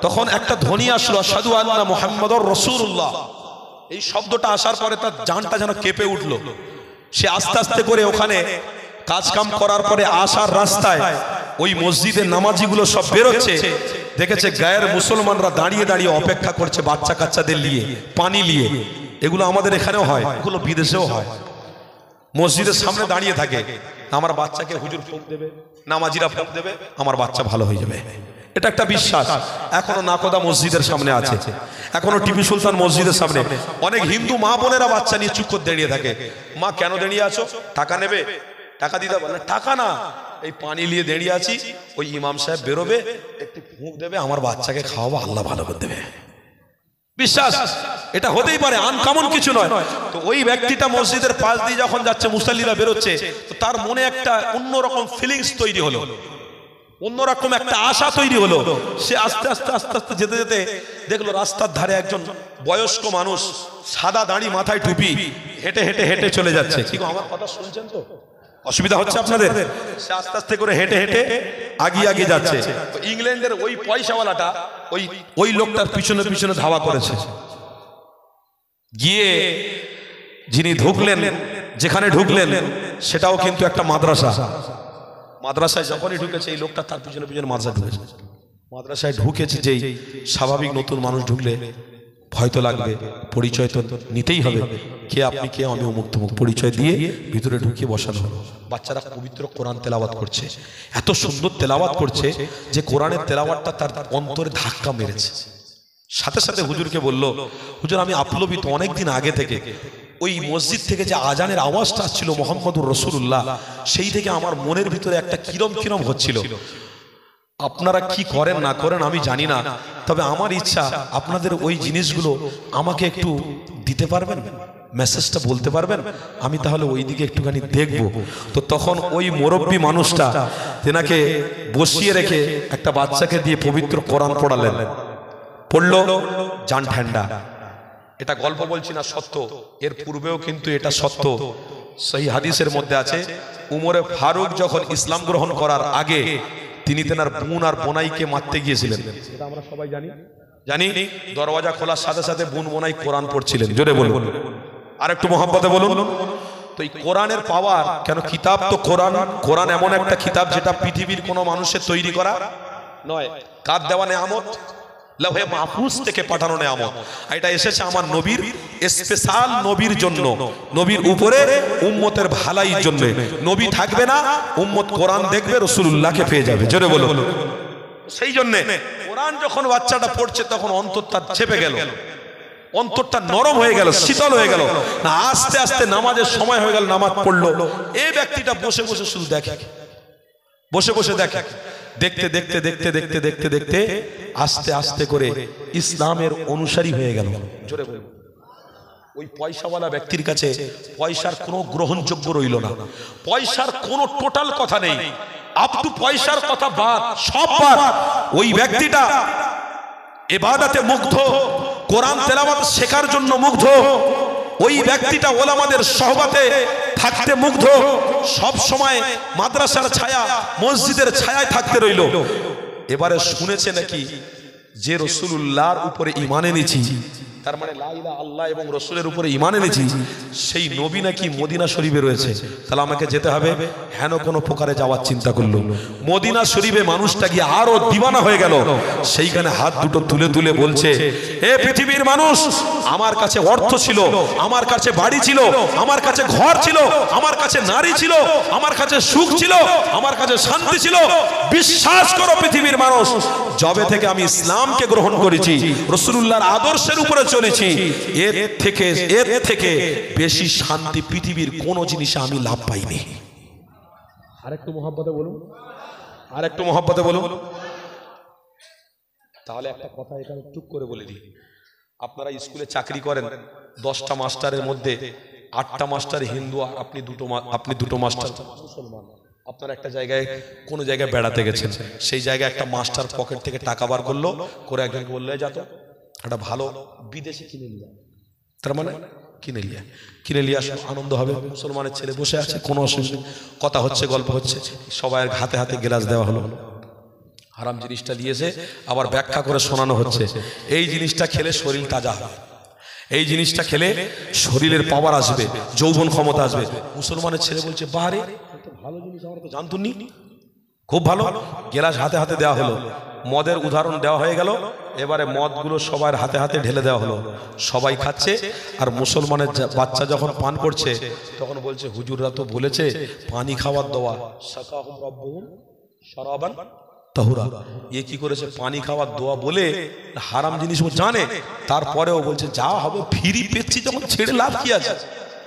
তখন একটা ধ্বনি আসলো আশহাদু আন্না মুহাম্মাদুর রাসূলুল্লাহ। এই শব্দটা আসার পরে তার জানটা যেন কেঁপে উঠলো। সে আস্তে আস্তে করে ওখানে কাজ কাম করার পরে আসার রাস্তায় ওই মসজিদের নামাজিগুলো সব বেরোচ্ছে, দেখেছে গায়ের মুসলমানরা দাঁড়িয়ে দাঁড়িয়ে অপেক্ষা করছে বাচ্চা কাচ্চাদের নিয়ে, পানি নিয়ে। এগুলো আমাদের এখানেও হয়, এগুলো বিদেশেও হয়। মসজিদের সামনে দাঁড়িয়ে থাকে, আমার বাচ্চাকে হুজুর ফোক দেবে, নামাজিরা ফোক দেবে, আমার বাচ্চা ভালো হয়ে যাবে। এটা একটা বিশ্বাস এখনো নাকোদা মসজিদের সামনে আছে, এখনো টিপু সুলতান মসজিদের সামনে অনেক হিন্দু মা বোনেরা বাচ্চা নিয়ে চুপ করে দাঁড়িয়ে থাকে। মা কেন দাঁড়িয়ে আছো? টাকা নেবে? টাকা দিতে বলে টাকা না, এই পানি নিয়ে দাঁড়িয়ে আছি, ওই ইমাম সাহেব বেরোবে, একটু ফুঁক দেবে, আমার বাচ্চাকে খাওয়াবো, আল্লাহ ভালো করে দেবে। বিশ্বাস এটা হতেই পারে, আনকমন কিছু নয়। তো ওই ব্যক্তিটা মসজিদের পাশ দিয়ে যখন যাচ্ছে, মুসাল্লিরা বেরোচ্ছে, তো তার মনে একটা অন্যরকম ফিলিংস তৈরি হলো, অন্যরকম একটা আশা তৈরি হলো। সে আস্তে আস্তে আস্তে আস্তে যেতে যেতে দেখলো রাস্তার ধারে একজন বয়স্ক মানুষ, সাদা দাড়ি, মাথায় টুপি, হেঁটে হেঁটে হেঁটে চলে যাচ্ছে। কি গো, আমার কথা শুনছেন তো? অসুবিধা হচ্ছে আপনাদের? সে আস্তে আস্তে করে হেঁটে হেঁটে আগিয়ে আগিয়ে যাচ্ছে। তো ইংল্যান্ডের ওই পয়সাওয়ালাটা ওই লোকটার পিছনে পিছনে ধাওয়া করেছে। গিয়ে যিনি ঢুকলেন, যেখানে ঢুকলেন সেটাও কিন্তু একটা মাদ্রাসা। মাদ্রাসায় যখনই ঢুকেছে এই লোকটা তার পিছনে পিছনে মাদ্রাসায় ঢুকেছে। মাদ্রাসায় ঢুকেছে যেই স্বাভাবিক নতুন মানুষ ঢুকলে ভয় তো লাগবে, পরিচয় তো নিতেই হবে, কে আপনি, কে আমি, অমুক তমুক পরিচয় দিয়ে ভিতরে ঢুকিয়ে বসানো হলো। বাচ্চারা পবিত্র কোরআন তেলাওয়াত করছে, এত সুন্দর তেলাওয়াত করছে যে কোরআনের তেলাওয়াতটা তার অন্তরে ধাক্কা মেরেছে। সাথে সাথে হুজুরকে বলল, হুজুর আমি আপ্লবিত, অনেকদিন আগে থেকে ওই মসজিদ থেকে যে আজানের আওয়াজটা আসছিল মুহাম্মদুর রাসূলুল্লাহ, সেই থেকে আমার মনের ভিতরে একটা কিরম কিরম হচ্ছিল। আপনারা কি করেন না করেন আমি জানি না, তবে আমার ইচ্ছা আপনাদের ওই জিনিসগুলো আমাকে একটু দিতে পারবেন, মেসেজটা বলতে পারবেন, আমি তাহলে ওই দিকে একটুখানি দেখব। তো তখন ওই মুরব্বী মানুষটা তেনাকে বসিয়ে রেখে একটা বাচ্চাকে দিয়ে পবিত্র কোরআন পড়ালেন, পড়লো, জান ঠান্ডা। এটা গল্প বলছি না, সত্য। এর পূর্বেও কিন্তু এটা সত্য, সহিহ হাদিসের মধ্যে আছে। উমরে ফারুক যখন ইসলাম গ্রহণ করার আগে তিনি তেনার বোন আর বোনাইকে মারতে গিয়েছিলেন, এটা আমরা সবাই জানি। দরওয়াজা খোলার সাথে সাথে বোন বোনাই কোরআন পড়ছিলেন। জোরে বলুন, আর একটু মহব্বতে বলুন। তো এই কোরআনের পাওয়ার, কেন কিতাব তো কোরআন এমন একটা কিতাব যেটা পৃথিবীর কোনো মানুষের তৈরি করা নয়, কার দেওয়া নেয়ামত, লৌহে মাহফুজ থেকে পাঠানো নেয়ামত। এটা এসেছে আমার নবীর, স্পেশাল নবীর জন্য, নবীর উপরে উম্মতের ভালাইয়ের জন্য। নবী থাকবে না, উম্মত কোরআন দেখবে, রাসূলুল্লাহকে পেয়ে যাবে। জোরে বলো। সেই জন্য কোরআন যখন বাচ্চাটা পড়ছে তখন অন্তরটা চেপে গেল, অন্তরটা নরম হয়ে গেল, শীতল হয়ে গেল। না আস্তে আস্তে নামাজের সময় হয়ে গেল, নামাজ পড়লো। এই ব্যক্তিটা বসে বসে শুধু দেখে, বসে বসে দেখে, দেখতে দেখতে দেখতে দেখতে দেখতে দেখতে আস্তে আস্তে করে ইসলামের অনুসারী হয়ে গেল। জোরে বলুন। ওই পয়সাওয়ালা ব্যক্তির কাছে পয়সার কোনো গ্রহণযোগ্য রইল না, পয়সার কোনো টোটাল কথা নেই, আপ টু পয়সার কথা বাদ, সব বাদ। ওই ব্যক্তিটা ইবাদতে মুগ্ধ, কোরআন তেলাওয়াত শেখার জন্য মুগ্ধ। ওই ব্যক্তিটা ওলামাদের সহবতে থাকতে মুগ্ধ, সব সময় মাদ্রাসার ছায়া, মসজিদের ছায়ায় থাকতে রইল। এবারে শুনেছে নাকি যে রাসূলুল্লাহর উপরে ঈমান এনেছি, তার মানে লা ইলাহা আল্লাহ এবং রাসূলের উপরে ঈমান এনেছি, সেই নবী নাকি মদিনা শরীফে রয়েছে, তাহলে আমাকে যেতে হবে। হেন কোনো প্রকারে যাওয়ার চিন্তা করলো। মদিনা শরীফে মানুষটা গিয়ে আরো দিওয়ানা হয়ে গেল। সেইখানে হাত দুটো তুলে তুলে বলছে, এ পৃথিবীর মানুষ, আমার কাছে অর্থ ছিল, আমার কাছে বাড়ি ছিল, আমার কাছে ঘর ছিল, আমার কাছে নারী ছিল, আমার কাছে সুখ ছিল, আমার কাছে শান্তি ছিল। বিশ্বাস করো পৃথিবীর মানুষ, যবে থেকে আমি ইসলামকে গ্রহণ করেছি, রাসূলুল্লাহর আদর্শের উপরে চলেছি, এর থেকে বেশি শান্তি পৃথিবীর কোন জিনিসে আমি লাভ পাইনি। আরেকটু মহব্বতে বলুন, আরেকটু মহব্বতে বলুন। তাহলে একটা কথা এখানে টুক করে বলে দিই, আপনারা স্কুলে চাকরি করেন, 10টা মাস্টারের মধ্যে 8টা মাস্টার হিন্দু, আর আপনি দুটো মাস্টার মুসলমান। আপনারা একটা জায়গায়, কোনো জায়গায় বেড়াতে গেছেন, সেই জায়গায় একটা মাস্টার পকেট থেকে টাকা বার করলো, করে একজনকে বললে, যা তো একটা ভালো বিদেশি কিনে নিয়ে, তার মানে কিনে নিয়ে আসো, আনন্দ হবে। মুসলমানের ছেলে বসে আছে, কোনো অসুবিধা, কথা হচ্ছে, গল্প হচ্ছে, সবাই হাতে হাতে গ্লাস দেওয়া হলো, হারাম জিনিসটা দিয়েছে, আবার ব্যাখ্যা করে শোনানো হচ্ছে, এই জিনিসটা খেলে শরীর তাজা হবে, এই জিনিসটা খেলে শরীরের পাওয়ার আসবে, যৌবন ক্ষমতা আসবে। মুসলমানের ছেলে বলছে, বাহারে ভালো জিনিস, আমরা তো জানতুনি, খুব ভালো। গ্লাস হাতে হাতে দেওয়া হলো, মদের উদাহরণ দেওয়া হয়ে গেল, এবারে মদগুলো সবার হাতে হাতে ঢেলে দেওয়া হলো, সবাই খাচ্ছে। আর মুসলমানের বাচ্চা যখন পান করছে, তখন বলছে, হুজুররা তো বলেছে পানি খাওয়ার দোয়া, সাকাহুম রাব্বুহুম শারাবান তাহুরা। এ কি করেছে, পানি খাওয়ার দোয়া বলে হারাম জিনিস ও জানে, তারপরেও বলছে যা হবে ফ্রি পেচ্ছি যখন ছেড়ে লাভ কি আছে,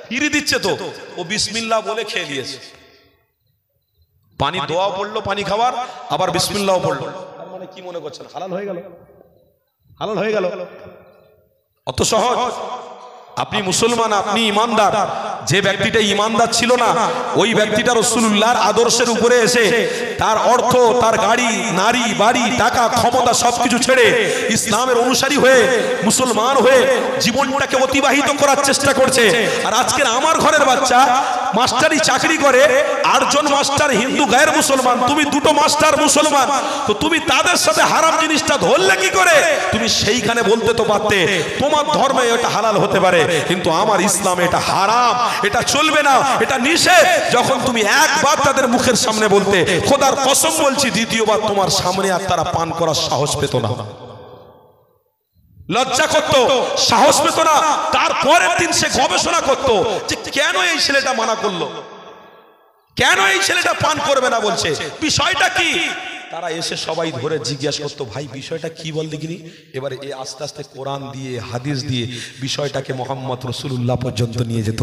ফ্রি দিচ্ছে তো, ও বিসমিল্লাহ বলে খেয়ে দিয়েছে। পানি দোয়া পড়লো পানি খাওয়ার, আবার বিসমিল্লাহ পড়লো, তার মানে কি মনে করছেন, হালাল হয়ে গেল, হালাল হয়ে গেল। অত সহজ। আপনি মুসলমান, আপনি ইমানদার। যে ব্যক্তিটা ইমানদার ছিল না, ওই ব্যক্তিটা রাসূলুল্লাহর আদর্শের উপরে এসে তার অর্থ, তার গাড়ি, নারী, বাড়ি, টাকা, ক্ষমতা সবকিছু ছেড়ে ইসলামের অনুসারী হয়ে, মুসলমান হয়ে জীবনটাকে অতিবাহিত করার চেষ্টা করছে। আর আজকের আমার ঘরের বাচ্চা মাস্টারি চাকরি করে, 8জন মাস্টার হিন্দু গায়ের মুসলমান, তুমি 2টো মাস্টার মুসলমান, তো তুমি তাদের সাথে হারাম জিনিসটা ধরলে কি করে? তুমি সেইখানে বলতে তো পারতে, তোমার ধর্মে এটা হালাল হতে পারে, কিন্তু আমার ইসলামে এটা হারাম, এটা চলবে না, এটা নিষেধ। যখন তুমি একবার তাদের মুখের সামনে বলতে, খোদার কসম বলছি দ্বিতীয়বার তোমার সামনে আর তারা পান করার সাহস পেত না, লজ্জা করত, সাহস পেত না। তারপরের দিন সে গবেষণা করত যে কেন এই ছেলেটা মানা করলো, কেন এই ছেলেটা পান করবে না বলছে, বিষয়টা কি? তারা এসে সবাই ধরে জিজ্ঞাসা করতো, ভাই বিষয়টা কি বল দেখিনি। এবারে এ আস্তে আস্তে কোরআন দিয়ে, হাদিস দিয়ে বিষয়টাকে মুহাম্মদ রাসূলুল্লাহ পর্যন্ত নিয়ে যেত।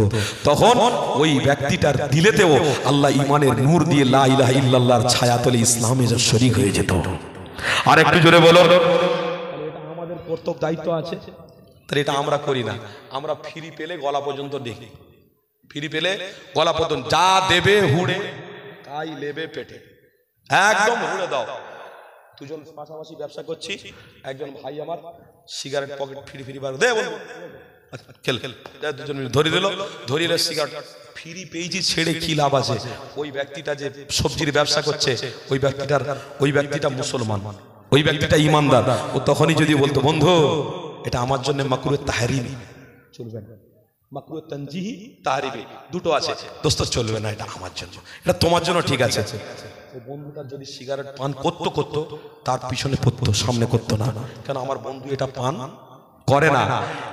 তখন ওই ব্যক্তিটার দিলেতেও আল্লাহ ইমানের নূর দিয়ে লা ইলাহা ইল্লাল্লাহর ছায়াতলে ইসলামে শরীক হয়ে যেত। আর একটু জোরে বলো। এটা আমাদের কর্তব্য, দায়িত্ব আছে, তাহলে এটা আমরা করি না। আমরা ফ্রি পেলে গলা পর্যন্ত দেখি, ফ্রি পেলে গলা পর্যন্ত, যা দেবে হুড়ে তাই লেবে পেটে, একদম হুড়ে দাও। দুজন পাশাপাশি ব্যবসা করছি, একজন ভাই আমার সিগারেট পকেট ফ্রি বার দে, বলবো খেল খেল, দুজন ধরে দিল, ধরিলে সিগারেট ফ্রি পেয়েছি, ছেড়ে কি লাভ আছে? ওই ব্যক্তিটা যে সবজির ব্যবসা করছে, ওই ব্যক্তিটা মুসলমান, ওই ব্যক্তিটা ইমানদার, ও তখনই যদি বলতো, বন্ধু এটা আমার জন্য মাকরুহ তাহরিমি, চলবে না, মাকরুহ তানজিহি তাহরিমি দুটো আছে, দোস্ত চলবে না, এটা আমার জন্য, এটা তোমার জন্য ঠিক আছে। বন্ধুটা যদি সিগারেট পান করতো, তার পিছনে পড়তো, সামনে করতো না, কেন আমার বন্ধু এটা পান করে না,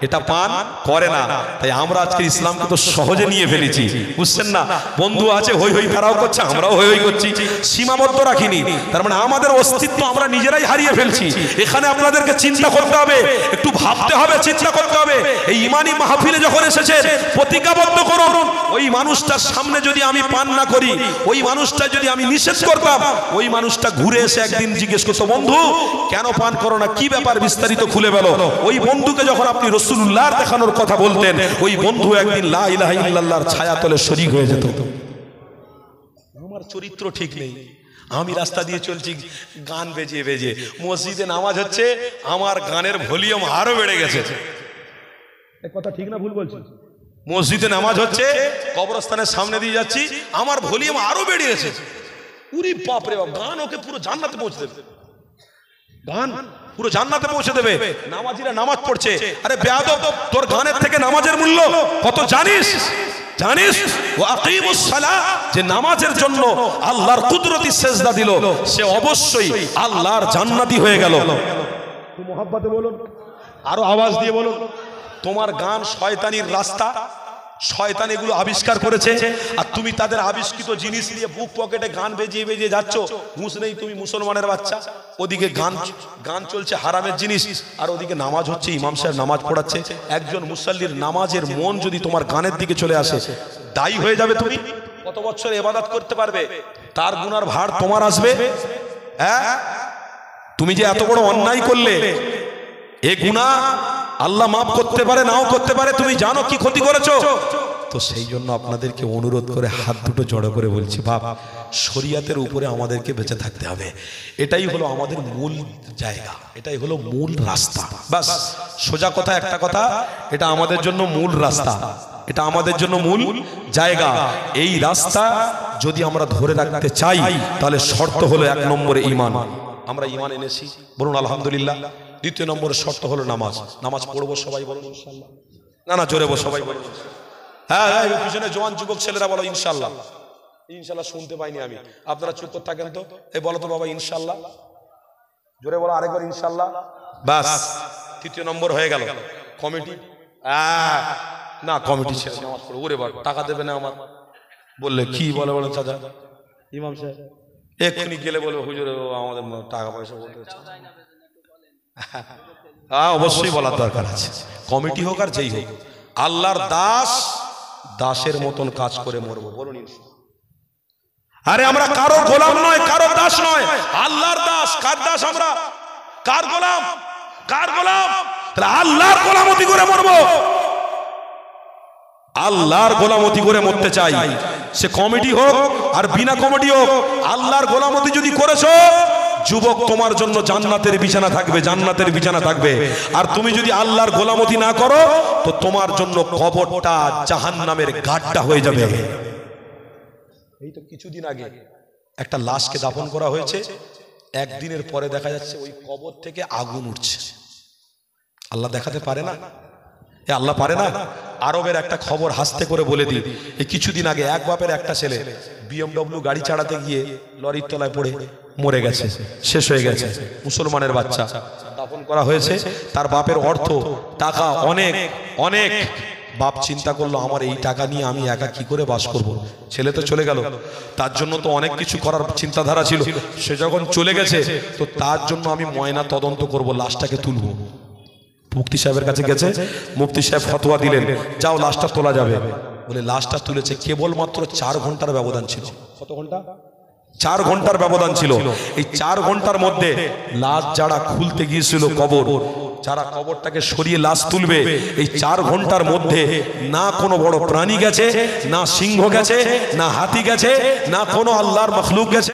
এটা পান করে না। তাই আমরা আজকে ইসলামকে তো সহজে নিয়ে ফেলেছি, বুঝছেন না? বন্ধু আছে, হই হই তারাও করছে, আমরাও হই হই করছি, সীমাবদ্ধ রাখিনি। তার মানে আমাদের অস্তিত্ব আমরা নিজেরাই হারিয়ে ফেলছি। এখানে আপনাদেরকে চিন্তা করতে হবে, একটু ভাবতে হবে, চিন্তা করতে হবে। এই ইমানি মাহফিলে যখন এসেছেন, প্রতিজ্ঞাবদ্ধ করুন, ওই মানুষটার সামনে যদি আমি পান না করি, ওই মানুষটা যদি আমি নিষেধ করতাম, ওই মানুষটা ঘুরে এসে একদিন জিজ্ঞেস করতো, বন্ধু কেন পান করো না, কি ব্যাপার, বিস্তারিত খুলে বলো। ওই বন্ধুকে যখন আপনি রাসূলুল্লাহর দেখানোর কথা বলতেন, ওই বন্ধু একদিন লা ইলাহা ইল্লাল্লাহর ছায়াতলে শরীক হয়ে যেত। আমার চরিত্র ঠিক নেই, আমি রাস্তা দিয়ে চলছি গান বেজিয়ে বেজিয়ে, মসজিদে নামাজ হচ্ছে, আমার গানের ভলিউম আরো বেড়ে গেছে। কথা ঠিক না ভুল বলছি? মসজিদে নামাজ হচ্ছে, কবরস্থানের সামনে দিয়ে যাচ্ছি, আমার ভলিউম আরো বেড়ে গেছে। উরি বাপ রে বাপ, গান ওকে পুরো জান্নাতে পৌঁছে দেবে। গান পুরো জান্নাতে পৌঁছে দেবে। নামাজিরা নামাজ পড়ছে, আরে বেয়াদব তোর গানের থেকে নামাজের মূল্য কত জানিস? জানিস ওয়া আকিমুস সালাহ, যে নামাজের জন্য আল্লাহর কুদরতি সেজদা দিল সে অবশ্যই আল্লাহর জান্নাতি হয়ে গেল। একটু মোহাব্বতে বলুন, আরো আওয়াজ দিয়ে বলুন। তোমার গান শয়তানির রাস্তা, শয়তান এগুলো আবিষ্কার করেছে, আর তুমি তাদের আবিষ্কৃত জিনিস নিয়ে বুক পকেটে গান বেজিয়ে বেজিয়ে যাচ্ছ। হুঁশ নেই তুমি মুসলমানের বাচ্চা। ওদিকে গান চলছে হারামের জিনিস, আর ওদিকে নামাজ হচ্ছে, ইমাম সাহেব নামাজ পড়াচ্ছে। একজন মুসাল্লির নামাজের মন যদি তোমার গানের দিকে চলে আসে, দায়ী হয়ে যাবে তুমি। কত বছর ইবাদত করতে পারবে? তার গুনার ভার তোমার আসবে। হ্যাঁ, তুমি যে এত বড় অন্যায় করলে, এ গুনাহ আল্লাহ মাফ করতে পারে, নাও করতে পারে। তুমি জানো কি ক্ষতি করেছো। তো সেই জন্য আপনাদেরকে অনুরোধ করে হাত দুটো জড়ো করে বলছি, বাপ শরিয়াতের উপরে আমাদেরকে বেঁচে থাকতে হবে। এটাই হলো আমাদের মূল জায়গা, এটাই হলো মূল রাস্তা। বাস সোজা কথা, একটা কথা, এটা আমাদের জন্য মূল রাস্তা, এটা আমাদের জন্য মূল জায়গা। এই রাস্তা যদি আমরা ধরে রাখতে চাই, তাহলে শর্ত হলো 1 নম্বরে ঈমান। আমরা ঈমান এনেছি, বলুন আলহামদুলিল্লাহ। 2 নম্বরের শর্ত হলো নামাজ। নামাজ পড়বো সবাই, বলুন ইনশাআল্লাহ। না জোরে বল, সবাই বলুন। হ্যাঁ, পিছনে জওয়ান যুবক ছেলেরা বলো ইনশাআল্লাহ। ইনশাআল্লাহ শুনতে পাইনি আমি, আপনারা চুপ করে থাকেন তো। এই বলো তো বাবা ইনশাআল্লাহ, জোরে বলো আরেকবার ইনশাআল্লাহ। বাস 3 নম্বর হয়ে গেল। কমিটি না, কমিটি ছেড়ে নামাজ পড়ো। ওরে বাবা টাকা দেবে না আমার বললে কি বলে বলে চাচা ইমাম সাহেব এক্ষুনি গেলে বলবে হুজুর আমাদের টাকা পয়সা বলতে হচ্ছে। হ্যাঁ, অবশ্যই বলার দরকার আছে। কমিটি হোক আর যেই হোক, আল্লাহর দাস দাসের মতন কাজ করে মরবো, বলুন। আরে আমরা কারো গোলাম নয়, কারো দাস নয়, আল্লাহর দাস। কার দাস আমরা? কার গোলাম? কার গোলাম? তাহলে আল্লাহর গোলামতি করে মরবো। আল্লাহর গোলামতি করে মরতে চাই, সে কমিটি হোক আর বিনা কমিটি হোক। আল্লাহর গোলামতি যদি করেছো, যুবক তোমার জন্য জান্নাতের বিছানা থাকবে, জান্নাতের বিছানা থাকবে। আর তুমি যদি আল্লাহর গোলামতি না করো, তো তোমার জন্য কবরটা জাহান্নামের গাড্ডা হয়ে যাবে। এই তো কিছুদিন আগে একটা লাশকে দাফন করা হয়েছে, একদিনের পরে দেখা যাচ্ছে ওই কবর থেকে আগুন উঠছে। আল্লাহ দেখাতে পারে না? আল্লাহ পারে না? আরবের একটা খবর হাসতে করে বলে দিই, এই কিছুদিন আগে এক বাপের একটা ছেলে BMW গাড়ি চালাতে গিয়ে লরির তলায় পড়ে মরে গেছে, শেষ হয়ে গেছে। মুসলমানের বাচ্চা দাফন করা হয়েছে। তার বাপের অর্থ টাকা অনেক অনেক। বাপ চিন্তা করলো, আমার এই টাকা নিয়ে আমি একা কি করে বাস করব। ছেলে তো চলে গেল, তার জন্য তো অনেক কিছু করার চিন্তাধারা ছিল। সে যখন চলে গেছে, তো তার জন্য আমি ময়না তদন্ত করব, লাশটাকে তুলবো। মুফতি সাহেবের কাছে গেছে, মুফতি সাহেব ফতোয়া দিলেন, যাও লাশটা তোলা যাবে। বলে লাশটা তুলেছে, কেবলমাত্র 4 ঘন্টার ব্যবধান ছিল। কত ঘন্টা? 4 ঘন্টার ব্যবধান ছিল। এই 4 ঘন্টার মধ্যে লাশ যারা খুলতে গিয়েছিল কবর, যারা কবরটাকে সরিয়ে লাশ তুলবে, এই 4 ঘন্টার মধ্যে না কোনো বড় প্রাণী গেছে, না সিংহ গেছে, না হাতি গেছে, না কোনো আল্লাহর মখলুক গেছে।